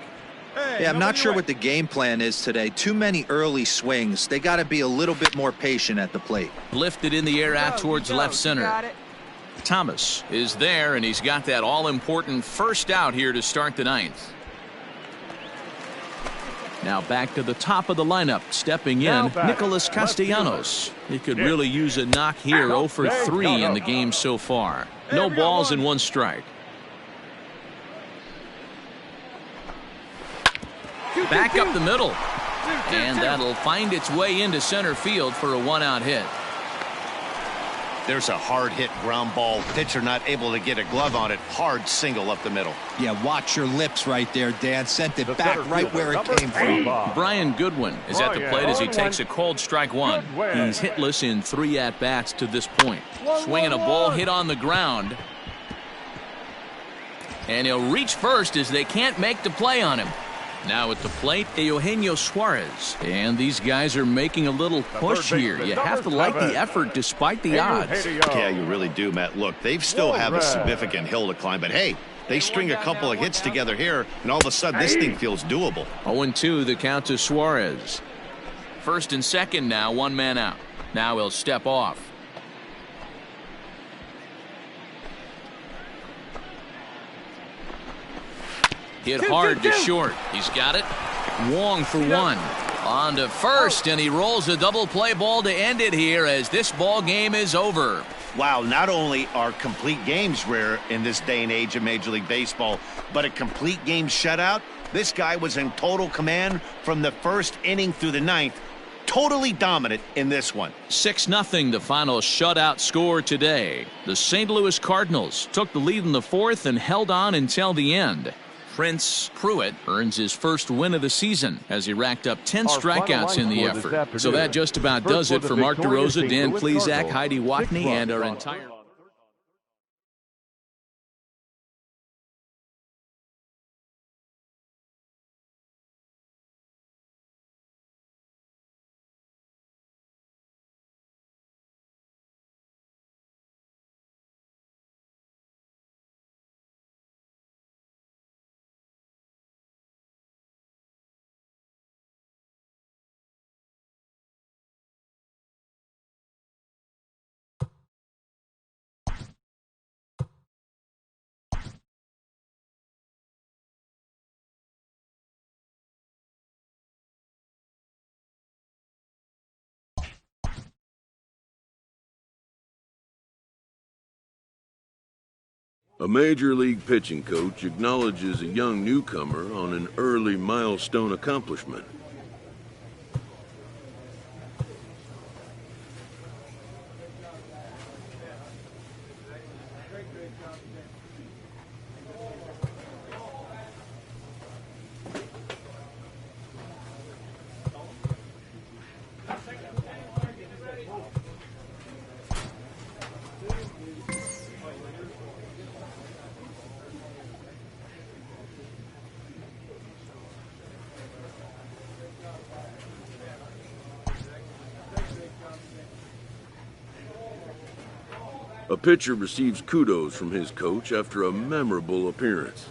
Yeah, I'm not sure what the game plan is today. Too many early swings. They got to be a little bit more patient at the plate. Lifted in the air out towards left center. Thomas is there, and he's got that all-important first out here to start the 9th. Now back to the top of the lineup. Stepping in, Nicholas Castellanos. He could really use a knock here. 0 for 3 in the game so far. No balls and 1 strike. Back up the middle. And that'll find its way into center field for a 1-out hit. There's a hard hit ground ball. Pitcher not able to get a glove on it. Hard single up the middle. Yeah, watch your lips right there, Dan. Sent it back right where it came from. Brian Goodwin is at the plate as he takes a cold strike 1. He's hitless in 3 at-bats to this point. Swinging a ball hit on the ground. And he'll reach first as they can't make the play on him. Now at the plate, Eugenio Suarez. And these guys are making a little push here. You have to like the effort despite the odds. Yeah, you really do, Matt. Look, they still have a significant hill to climb, but hey, they string a couple of hits together here, and all of a sudden this thing feels doable. 0-2 the count to Suarez. First and second now, 1 man out. Now he'll step off. Hit hard to short. He's got it. Wong for 1. On to first, and he rolls a double play ball to end it here as this ball game is over. Wow, not only are complete games rare in this day and age of Major League Baseball, but a complete game shutout. This guy was in total command from the first inning through the 9th. Totally dominant in this one. 6-0 the final shutout score today. The St. Louis Cardinals took the lead in the 4th and held on until the end. Prince Pruitt earns his first win of the season as he racked up 10 strikeouts in the effort. So that just about does it for Mark DeRosa, Dan Plesac, Heidi Watney, and our entire A major league pitching coach acknowledges a young newcomer on an early milestone accomplishment. A pitcher receives kudos from his coach after a memorable appearance.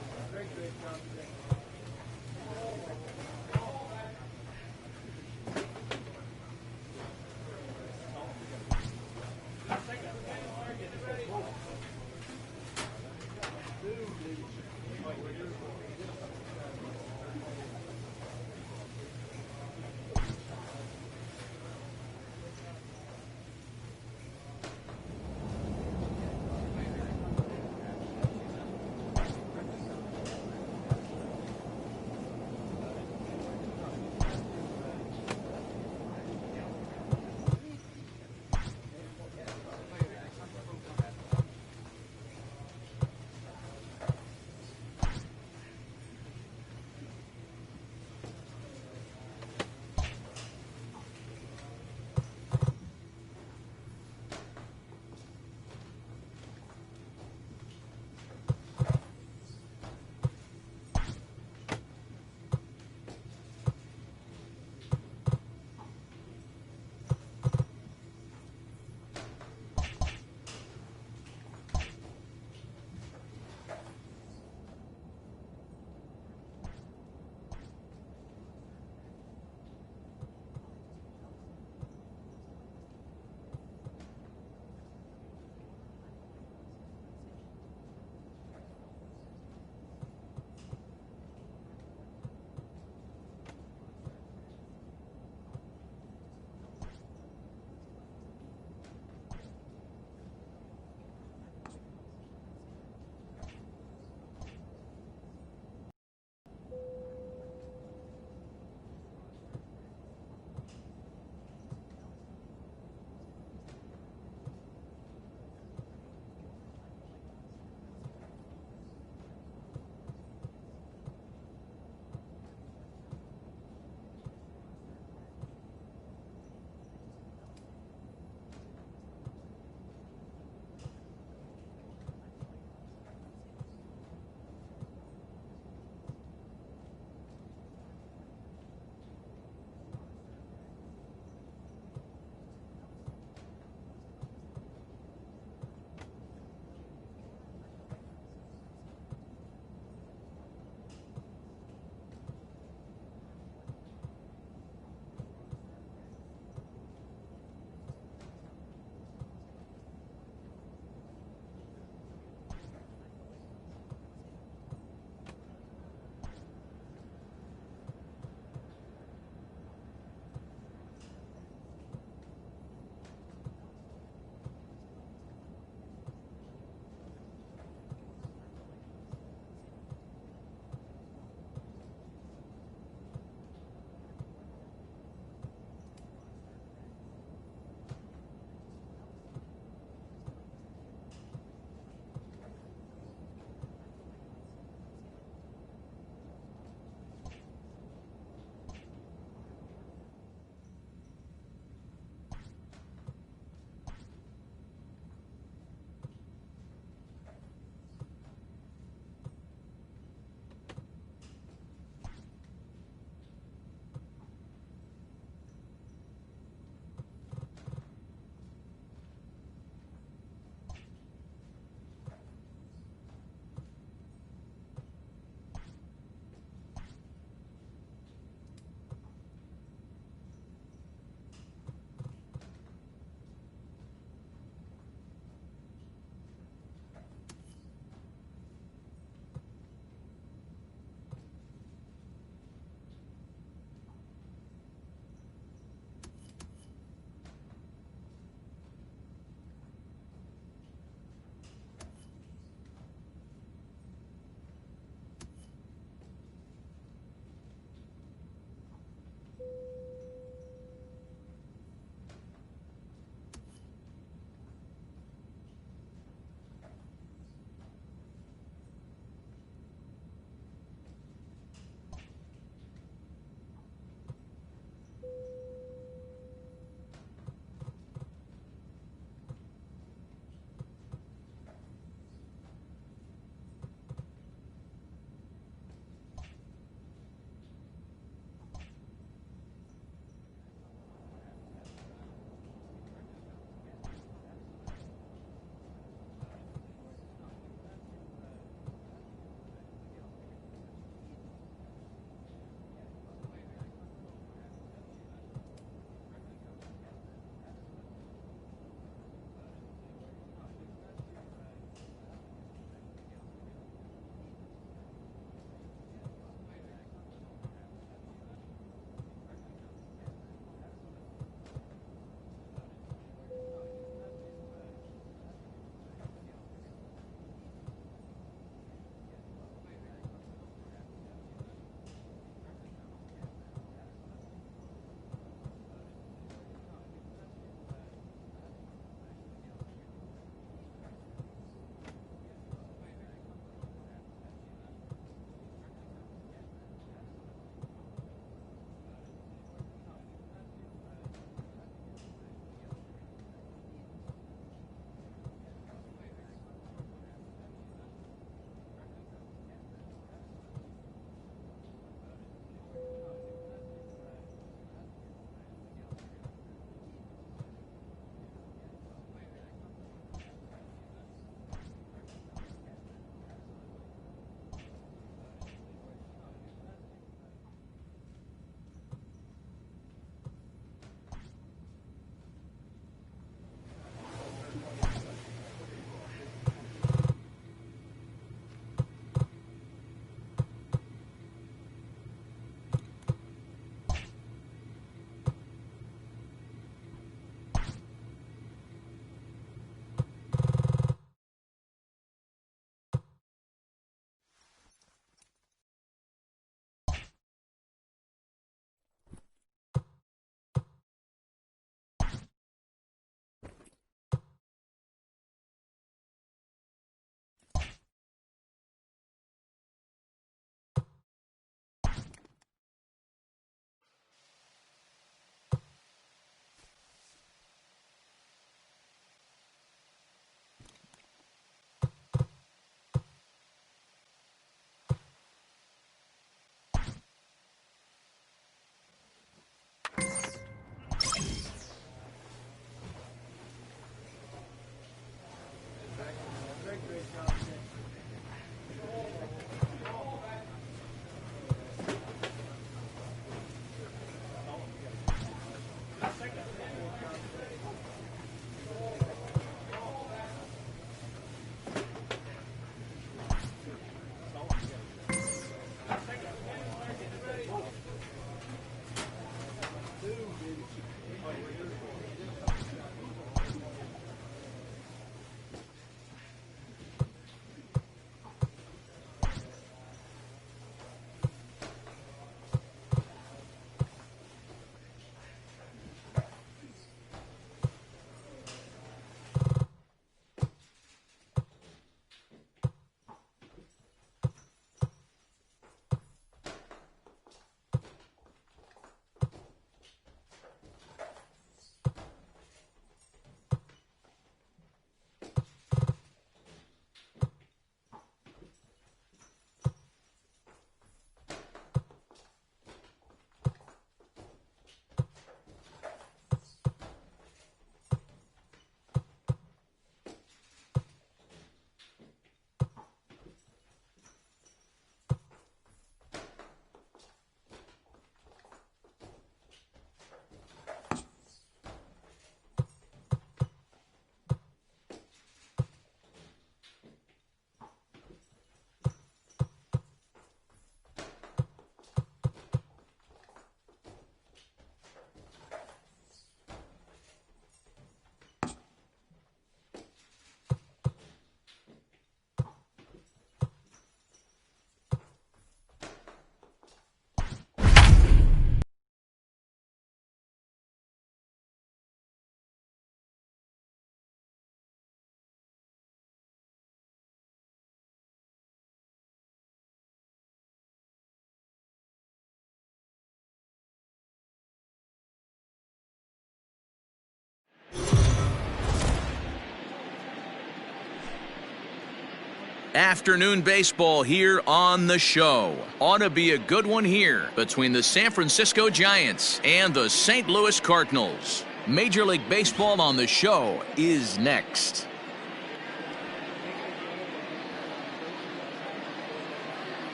Afternoon baseball here on the show. Ought to be a good one here between the San Francisco Giants and the St. Louis Cardinals. Major League Baseball on the show is next.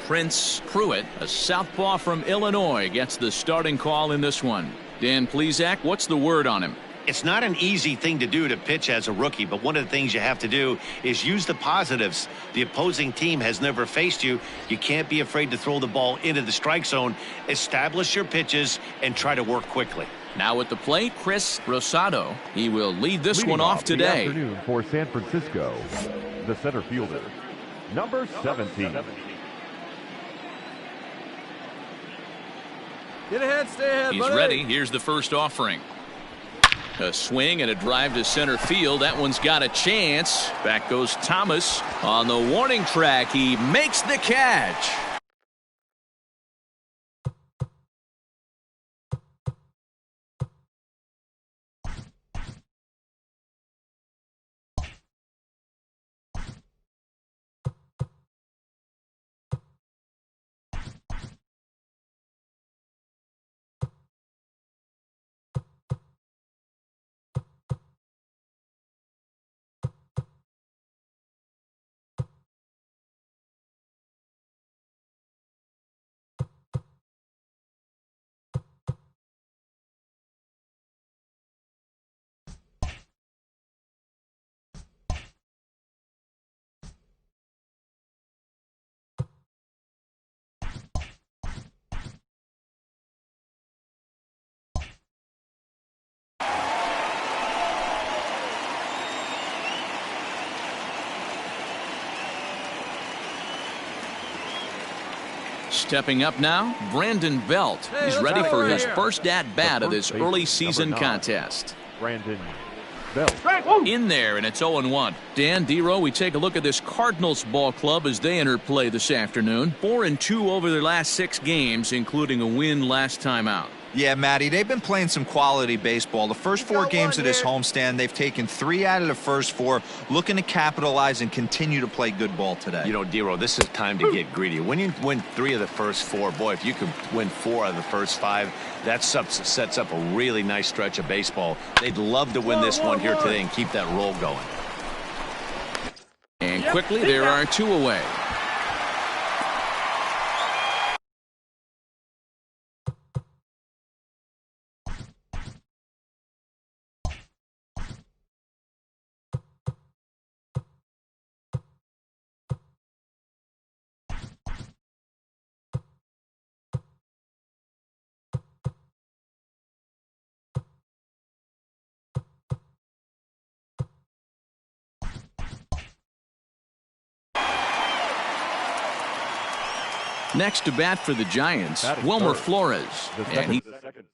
Prince Pruitt, a southpaw from Illinois, gets the starting call in this one. Dan Plesac, what's the word on him? It's not an easy thing to do to pitch as a rookie, but one of the things you have to do is use the positives. The opposing team has never faced you. You can't be afraid to throw the ball into the strike zone. Establish your pitches and try to work quickly. Now at the plate, Chris Rosado. He will lead this Leading one off the today. afternoon for San Francisco, the center fielder, number 17. Get ahead, stay ahead, He's buddy. ready. Here's the first offering. A swing and a drive to center field. That one's got a chance. Back goes Thomas on the warning track. He makes the catch. Stepping up now, Brandon Belt. Hey, He's let's ready go for right his here. first at-bat of this first baseman, early season number 9. contest. Brandon Belt. In there, and it's 0-1. Dan Dero, we take a look at this Cardinals ball club as they enter play this afternoon. 4-2 over their last 6 games, including a win last time out. Yeah, Matty, they've been playing some quality baseball. The first 4 games of this homestand, they've taken 3 out of the first 4, looking to capitalize and continue to play good ball today. You know, Dero, this is time to get greedy. When you win 3 of the first 4, boy, if you could win 4 of the first 5, that sets up a really nice stretch of baseball. They'd love to win this one here today and keep that roll going. And quickly, there are 2 away. Next to bat for the Giants, Batting Wilmer third, Flores. the And he second.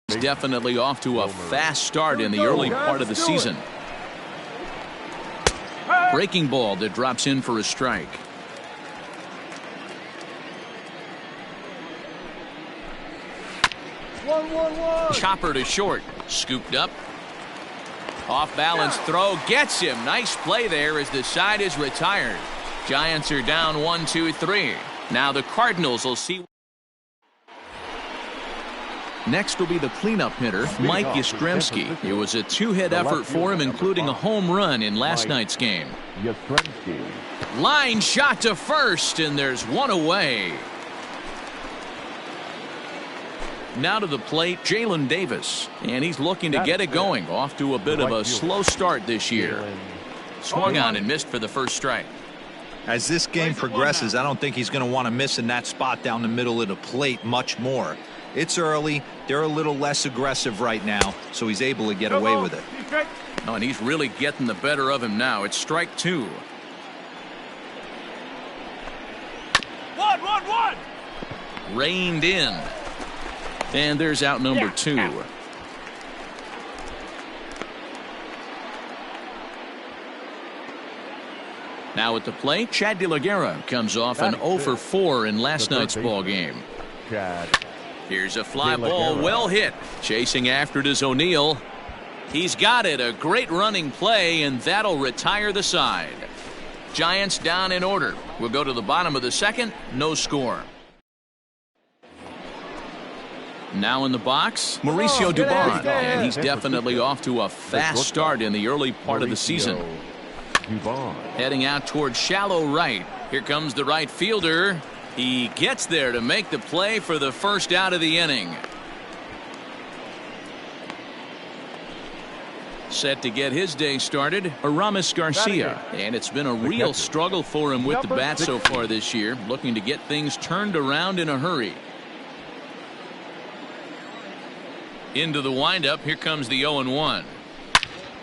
is definitely off to a fast start in the early part of the season. Breaking ball that drops in for a strike. 1-1-1. Chopper to short. Scooped up. Off balance throw. Gets him. Nice play there as the side is retired. Giants are down 1-2-3. Now the Cardinals will see. Next will be the cleanup hitter, Mike Yastrzemski. It was a two-hit effort for him, including a home run in last night's game. Line shot to first, and there's one away. Now to the plate, Jalen Davis, and he's looking to get it going. Off to a bit of a slow start this year. Swung on and missed for the first strike. As this game progresses, I don't think he's going to want to miss in that spot down the middle of the plate much more. It's early. They're a little less aggressive right now, so he's able to get away with it. Oh, and he's really getting the better of him now. It's strike two. 1-1-1. Reined in. And there's out number two. Now at the plate, Chad De La Guerra comes off an 0 for 4 in last night's ball game. Here's a fly ball, well hit. Chasing after it is O'Neill. He's got it. A great running play, and that'll retire the side. Giants down in order. We'll go to the bottom of the second. No score. Now in the box, Mauricio Dubon, and he's definitely off to a fast start in the early part of the season. Heading out toward shallow right. Here comes the right fielder. He gets there to make the play for the first out of the inning. Set to get his day started, Aramis Garcia. And it's been a real struggle for him with the bat so far this year, looking to get things turned around in a hurry. Into the windup, here comes the 0-1.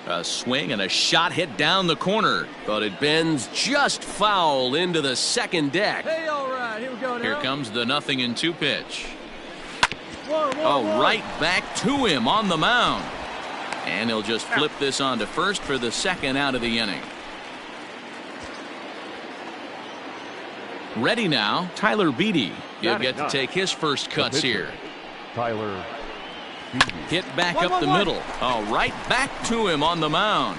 A swing and a shot hit down the corner, but it bends just foul into the second deck. Hey, all right, here we go now. Here comes the 0-2 pitch. 1-1-1. Right back to him on the mound. And he'll just flip this on to first for the second out of the inning. Ready now, Tyler Beede. He'll get to take his first cuts here. Tyler Hit back up the middle. Oh, right back to him on the mound.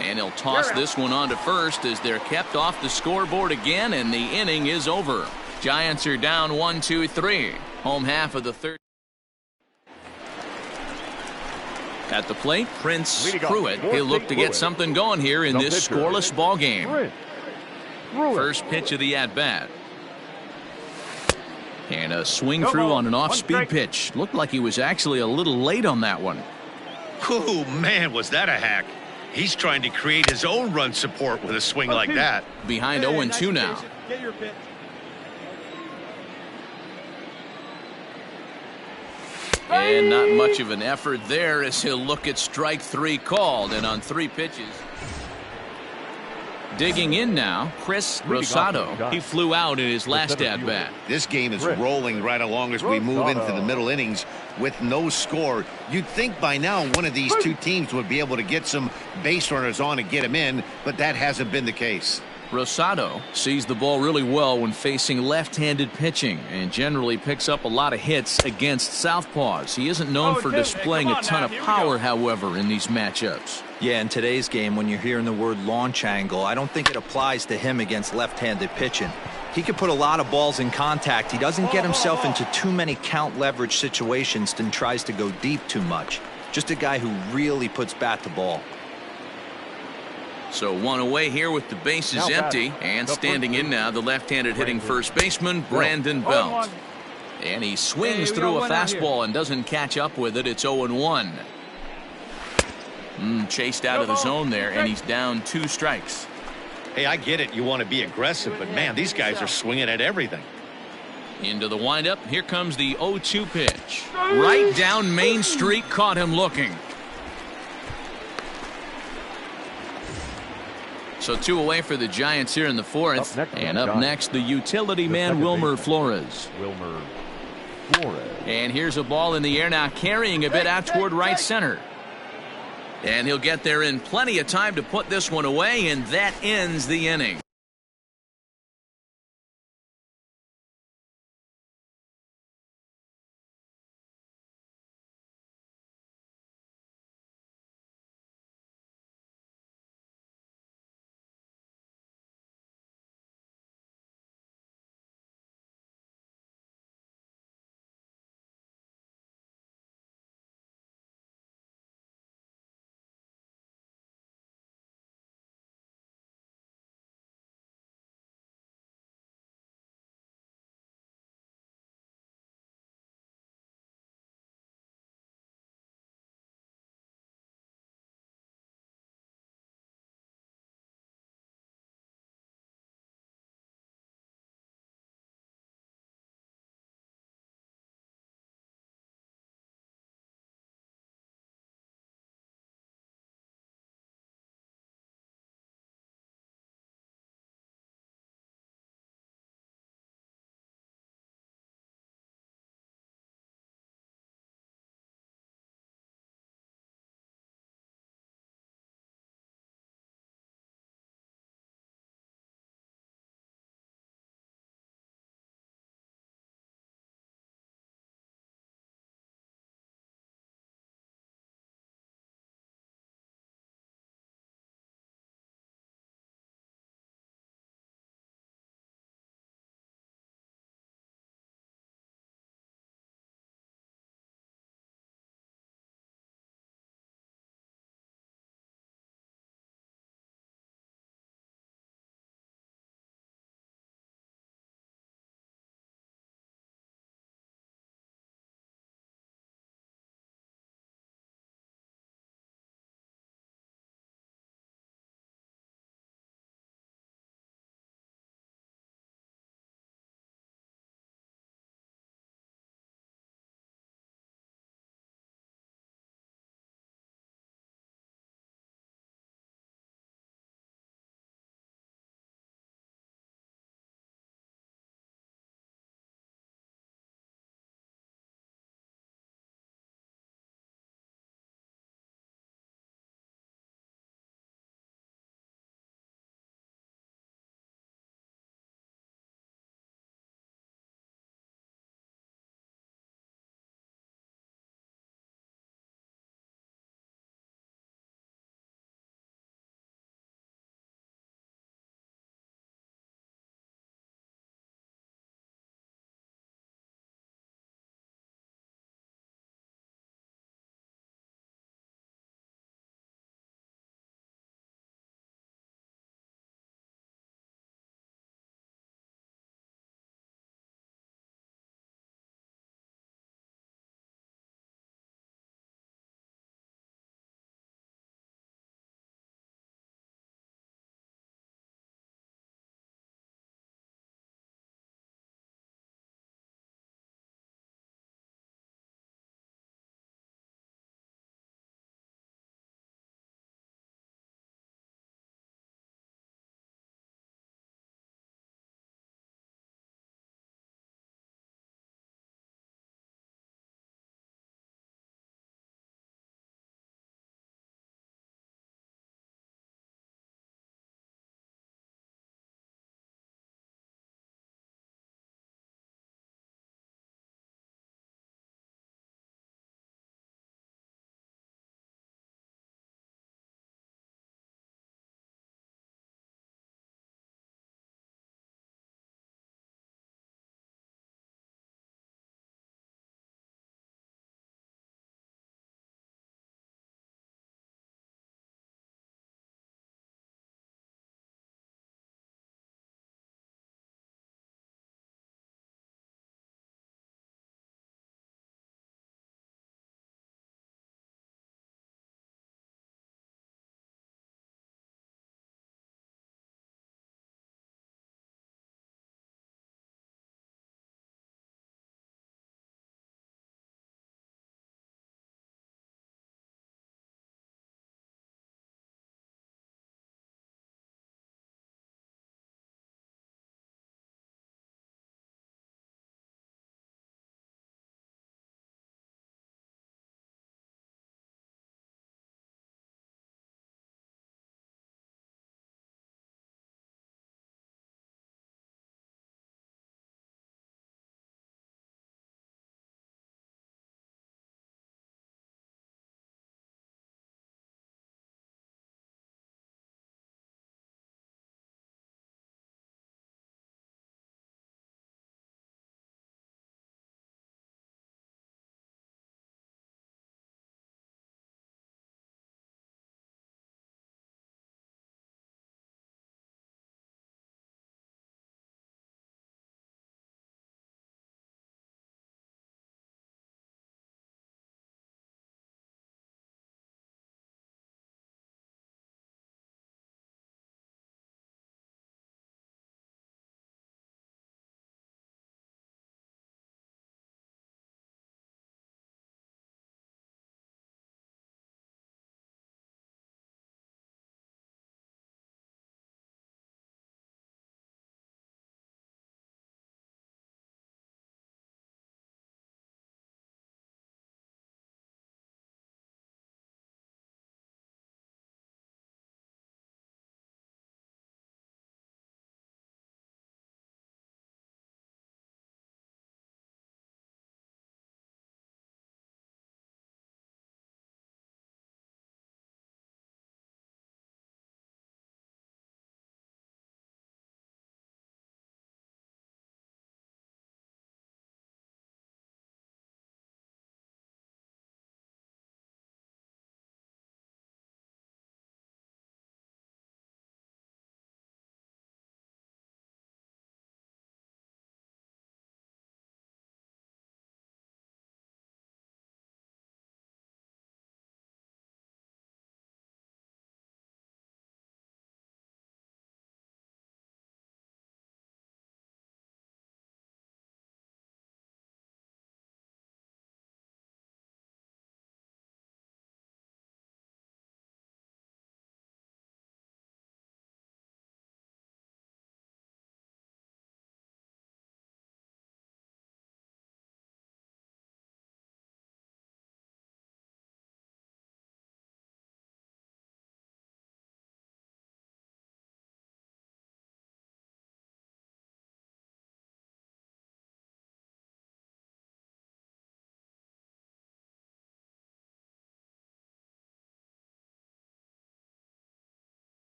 And he'll toss this one on to first as they're kept off the scoreboard again, and the inning is over. Giants are down 1-2-3. Home half of the third. At the plate, Prince Pruitt. He'll look to get something going here in this scoreless ball game. First pitch of the at-bat. And a swing through on an off-speed pitch. Looked like he was actually a little late on that one. Oh, man, was that a hack. He's trying to create his own run support with a swing like that. Behind 0-2 now. Get your pitch. And not much of an effort there as he'll look at strike three called, and on 3 pitches. Digging in now, Chris Rosado. He flew out in his last at-bat. This game is rolling right along as we move into the middle innings with no score. You'd think by now one of these two teams would be able to get some base runners on and get him in, but that hasn't been the case. Rosado sees the ball really well when facing left-handed pitching and generally picks up a lot of hits against southpaws. He isn't known for displaying a ton of power, however, in these matchups. Yeah, in today's game, when you're hearing the word launch angle, I don't think it applies to him against left-handed pitching. He can put a lot of balls in contact. He doesn't get himself into too many count leverage situations and tries to go deep too much. Just a guy who really puts bat to ball. So one away here with the bases empty, and standing in now the left-handed hitting first baseman Brandon Belt. And he swings through a fastball and doesn't catch up with it. It's 0-1. Chased out of the zone there, and he's down 2 strikes. Hey, I get it. You want to be aggressive, but man, these guys are swinging at everything. Into the windup. Here comes the 0-2 pitch. Right down Main Street, caught him looking. So 2 away for the Giants here in the 4th. And up next, the utility man, Wilmer Flores. And here's a ball in the air now, carrying a bit out toward right center. And he'll get there in plenty of time to put this one away, and that ends the inning.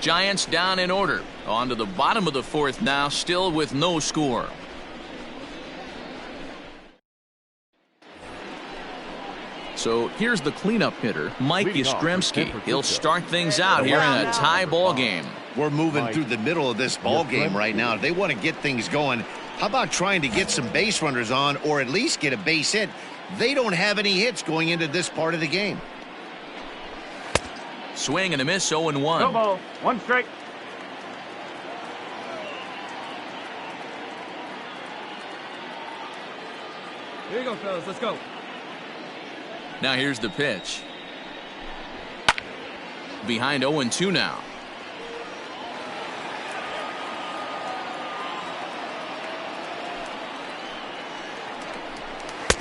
Giants down in order. On to the bottom of the fourth now, still with no score. So here's the cleanup hitter, Mike Yastrzemski. He'll start things out here in a tie ball game. We're moving through the middle of this ball game right now. If they want to get things going, how about trying to get some base runners on or at least get a base hit? They don't have any hits going into this part of the game. Swing and a miss, 0-1. No ball. 1 strike. Here you go, fellas. Let's go. Now here's the pitch. Behind 0-2 now.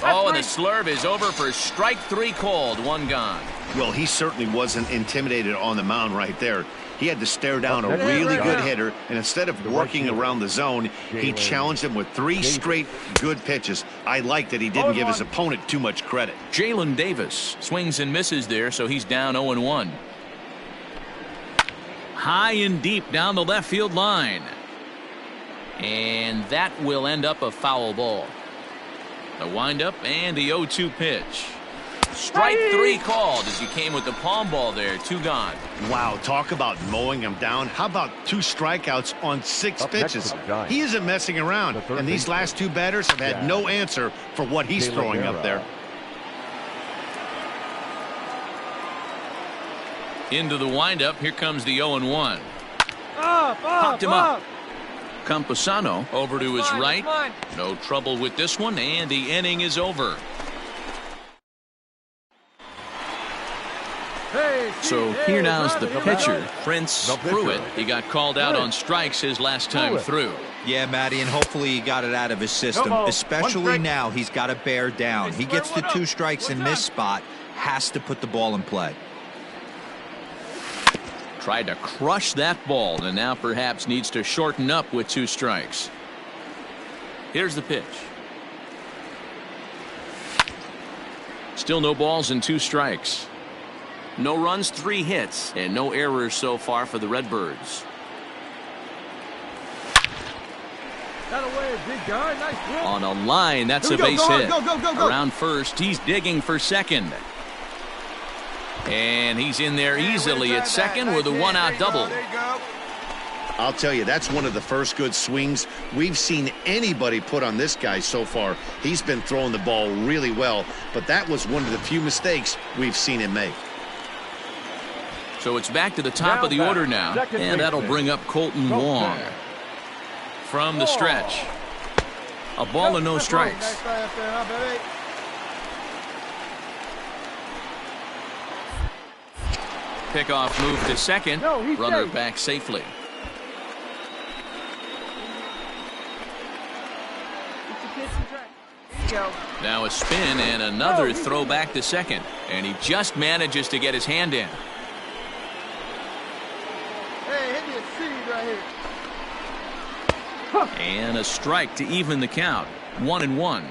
Oh, and the slurve is over for strike 3 called. 1 gone. Well, he certainly wasn't intimidated on the mound right there. He had to stare down a really good hitter, and instead of working around the zone, he challenged him with 3 straight good pitches. I like that he didn't give his opponent too much credit. Jalen Davis swings and misses there, so he's down 0-1. High and deep down the left field line. And that will end up a foul ball. A windup and the 0-2 pitch. Strike 3 called as he came with the palm ball there. 2 gone. Wow, talk about mowing him down. How about 2 strikeouts on 6 pitches? He isn't messing around, and these last 2 batters have had no answer for what he's throwing up there. Into the windup. Here comes the 0-1. Popped him up. Campusano over to his right. No trouble with this one, and the inning is over. So here now's the pitcher, Prince Pruitt. He got called out on strikes his last time through. Yeah, Matty, and hopefully he got it out of his system, especially now he's got to bear down. He gets the 2 strikes in this spot, has to put the ball in play. Tried to crush that ball, and now perhaps needs to shorten up with 2 strikes. Here's the pitch. Still no balls and 2 strikes. No runs, 3 hits, and no errors so far for the Redbirds. That away, big guy. Nice hit. On a line, that's a base hit. Around first, he's digging for second. And he's in there easily at second with a 1-out double. I'll tell you, that's one of the first good swings we've seen anybody put on this guy so far. He's been throwing the ball really well, but that was one of the few mistakes we've seen him make. So it's back to the top of the order now, and that'll bring up Colton Wong. From the stretch, a ball and no strikes. Pickoff move to second. Runner back safely. Now a spin and another throw back to second. And he just manages to get his hand in. Hey, hit me a seed right here. And a strike to even the count. 1-1.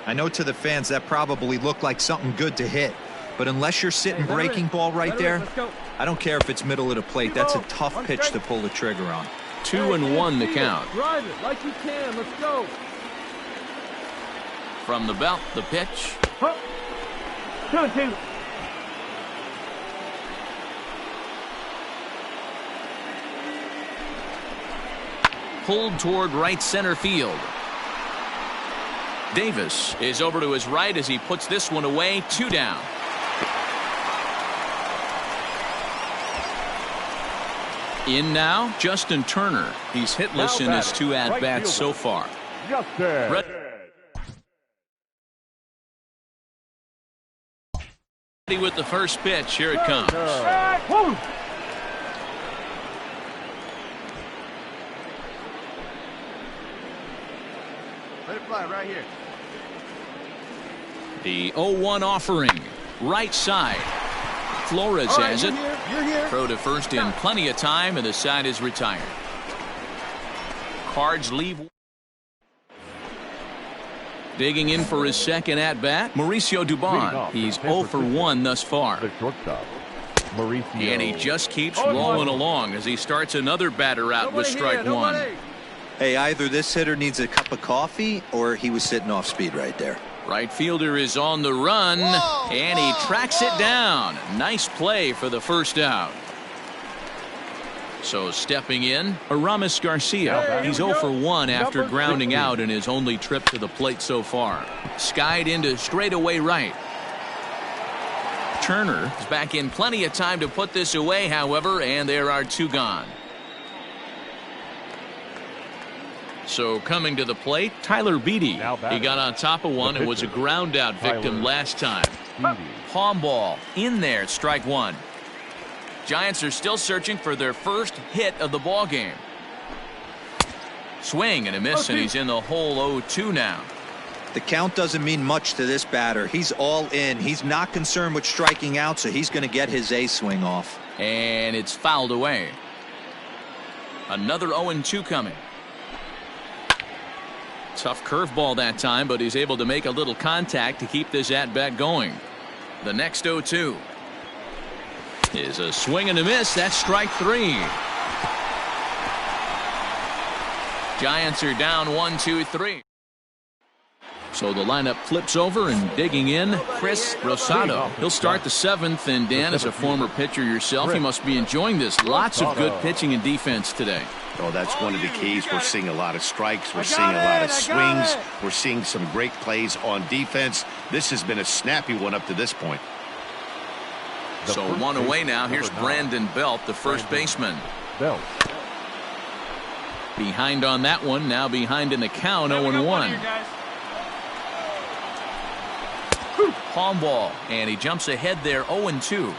I know to the fans that probably looked like something good to hit. But unless you're sitting breaking ball right there, I don't care if it's middle of the plate. That's a tough pitch to pull the trigger on. 2-1 the count. Drive it like you can. Let's go. From the belt, the pitch. 2-2. Pulled toward right center field. Davis is over to his right as he puts this one away. 2 down. In now, Justin Turner. He's hitless in his 2 at-bats so far. Ready with the first pitch. Here it comes. Let it fly right here. The 0-1 offering. Right side. Flores has it. Throw to first in plenty of time, and the side is retired. Cards leave. Digging in for his second at-bat, Mauricio Dubon. He's 0 for 1 thus far. The shortstop. Mauricio. And he just keeps rolling along as he starts another batter out with strike one. Hey, either this hitter needs a cup of coffee or he was sitting off speed right there. Right fielder is on the run, and he tracks it down. Nice play for the first out. So stepping in, Aramis Garcia. He's 0 for 1 after grounding out in his only trip to the plate so far. Skied into straightaway right. Turner is back in plenty of time to put this away, however, and there are 2 gone. So coming to the plate, Tyler Beede. He got on top of one and was a ground out victim last time. Palm ball in there, strike one. Giants are still searching for their first hit of the ball game. Swing and a miss, and he's in the hole 0-2 now. The count doesn't mean much to this batter. He's all in. He's not concerned with striking out, so he's going to get his A swing off. And it's fouled away. Another 0-2 coming. Tough curveball that time, but he's able to make a little contact to keep this at-bat going. The next 0-2 is a swing and a miss. That's strike 3. Giants are down 1-2-3. So the lineup flips over, and digging in, Chris Rosado. He'll start the 7th, and Dan, as a former pitcher yourself, you must be enjoying this. Lots of good pitching and defense today. Oh, that's one of the keys. We're seeing a lot of strikes. We're seeing a lot of swings. We're seeing some great plays on defense. This has been a snappy one up to this point. So one away now. Here's Brandon Belt, the first baseman. Belt. Behind on that one. Now behind in the count, 0-1. Palm ball, and he jumps ahead there, 0-2.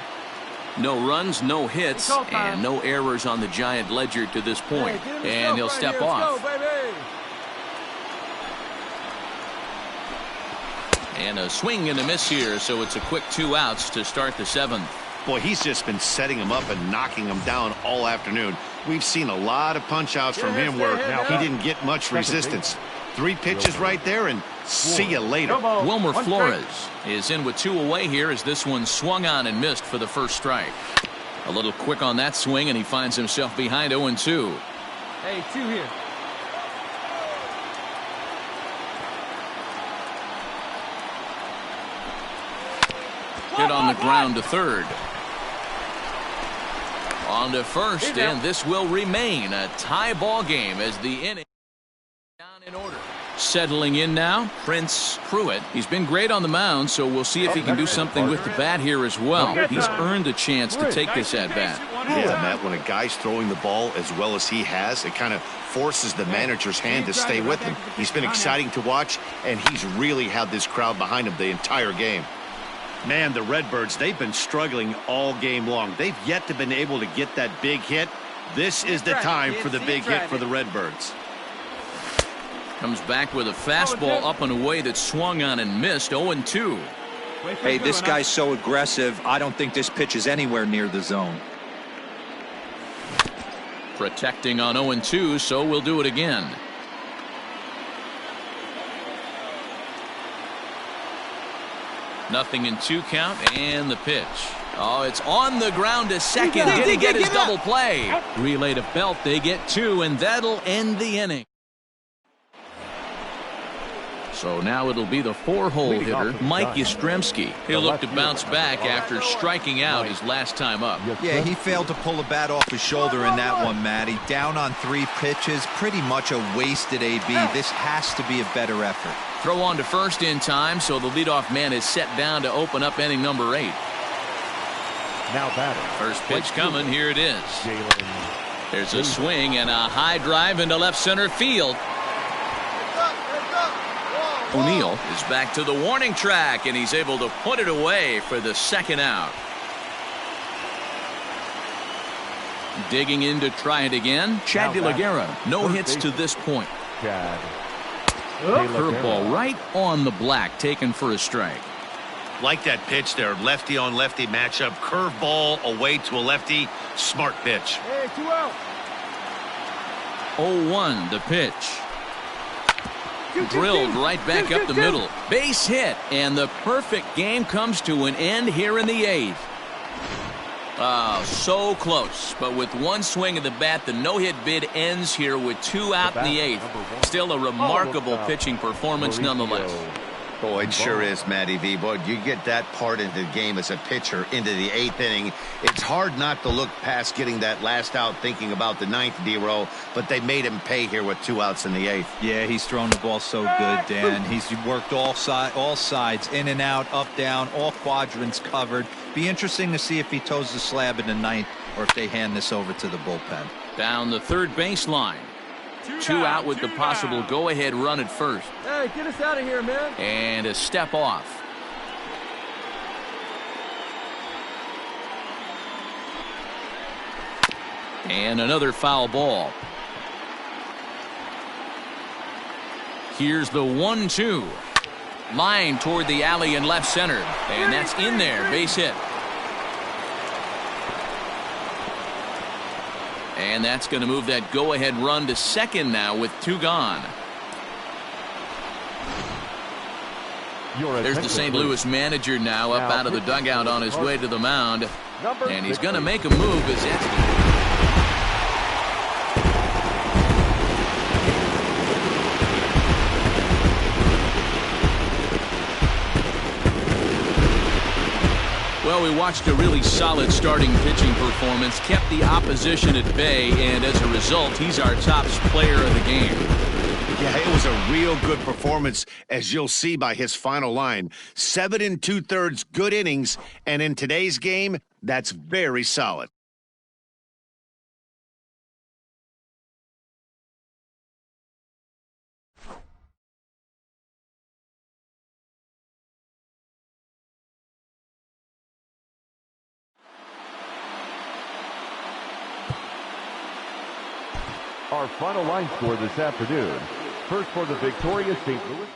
No runs, no hits, and no errors on the Giant ledger to this point. And he'll step off. And a swing and a miss here, so it's a quick 2 outs to start the 7th. Boy, he's just been setting him up and knocking him down all afternoon. We've seen a lot of punch outs from him where he didn't get much resistance. 3 pitches right there, and see you later. Wilmer Flores is in with 2 away here as this one swung on and missed for the first strike. A little quick on that swing, and he finds himself behind 0-2. Hey, 2 here. Hit on the ground to third. On to first, and this will remain a tie ball game as the inning down in order. Settling in now, Prince Pruitt. He's been great on the mound, so we'll see if he can do something with the bat here as well. He's earned a chance to take this at bat. Yeah, Matt, when a guy's throwing the ball as well as he has, it kind of forces the manager's hand to stay with him. He's been exciting to watch, and he's really had this crowd behind him the entire game. Man, the Redbirds, they've been struggling all game long. They've yet to been able to get that big hit. This is the time for the big hit for the Redbirds. Comes back with a fastball up and away that swung on and missed. 0-2. Hey, this guy's so aggressive. I don't think this pitch is anywhere near the zone. Protecting on 0-2, so we'll do it again. Nothing in 2 count, and the pitch. Oh, it's on the ground to second. Did he get his double play? Relay to Belt. They get 2, and that'll end the inning. So now it'll be the 4-hole hitter, Mike Yastrzemski. He'll look to bounce back after striking out his last time up. Yeah, he failed to pull the bat off his shoulder in that one, Matty. Down on 3 pitches, pretty much a wasted AB. This has to be a better effort. Throw on to first in time, so the leadoff man is set down to open up inning number 8. Now batting. First pitch coming. Here it is. There's a swing and a high drive into left center field. O'Neill is back to the warning track, and he's able to put it away for the 2nd out. Digging in to try it again, Chad De La Guerra. No hits to this point. Curveball right on the black, taken for a strike. Like that pitch there, lefty on lefty matchup, curveball away to a lefty, smart pitch. Hey, 2 out. 0-1 the pitch. Drilled right back up the middle. Base hit, and the perfect game comes to an end here in the 8th. So close. But with one swing of the bat, the no-hit bid ends here with 2 out in the 8th. Still a remarkable pitching performance nonetheless. Boy, it sure is, Matty V. Boy, you get that part into the game as a pitcher into the 8th inning. It's hard not to look past getting that last out thinking about the 9th, D-Row, but they made him pay here with 2 outs in the 8th. Yeah, he's thrown the ball so good, Dan. He's worked all sides, in and out, up, down, all quadrants covered. Be interesting to see if he toes the slab in the 9th or if they hand this over to the bullpen. Down the third baseline. 2 out with the possible go-ahead run at first. Hey, get us out of here, man. And a step off. And another foul ball. Here's the 1-2. Line toward the alley in left center. And that's in there. Base hit. And that's going to move that go-ahead run to second now with 2 gone. There's the St. Louis manager now up out of the dugout on his way to the mound. And he's going to make a move as that's... Well, we watched a really solid starting pitching performance, kept the opposition at bay, and as a result, he's our top player of the game. Yeah, it was a real good performance, as you'll see by his final line. 7 2/3 good innings, and in today's game, that's very solid. Our final line score this afternoon. First for the victorious St. Louis.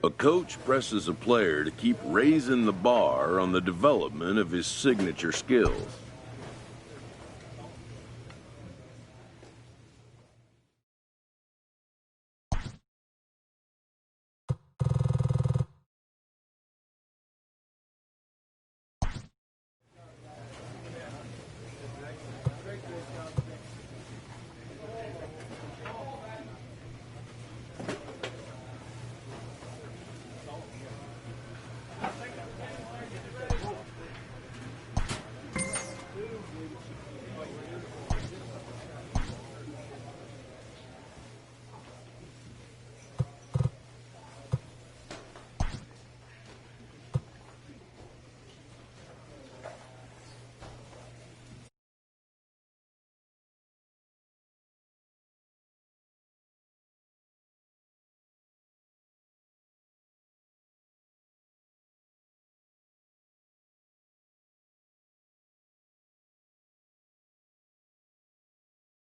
A coach presses a player to keep raising the bar on the development of his signature skills.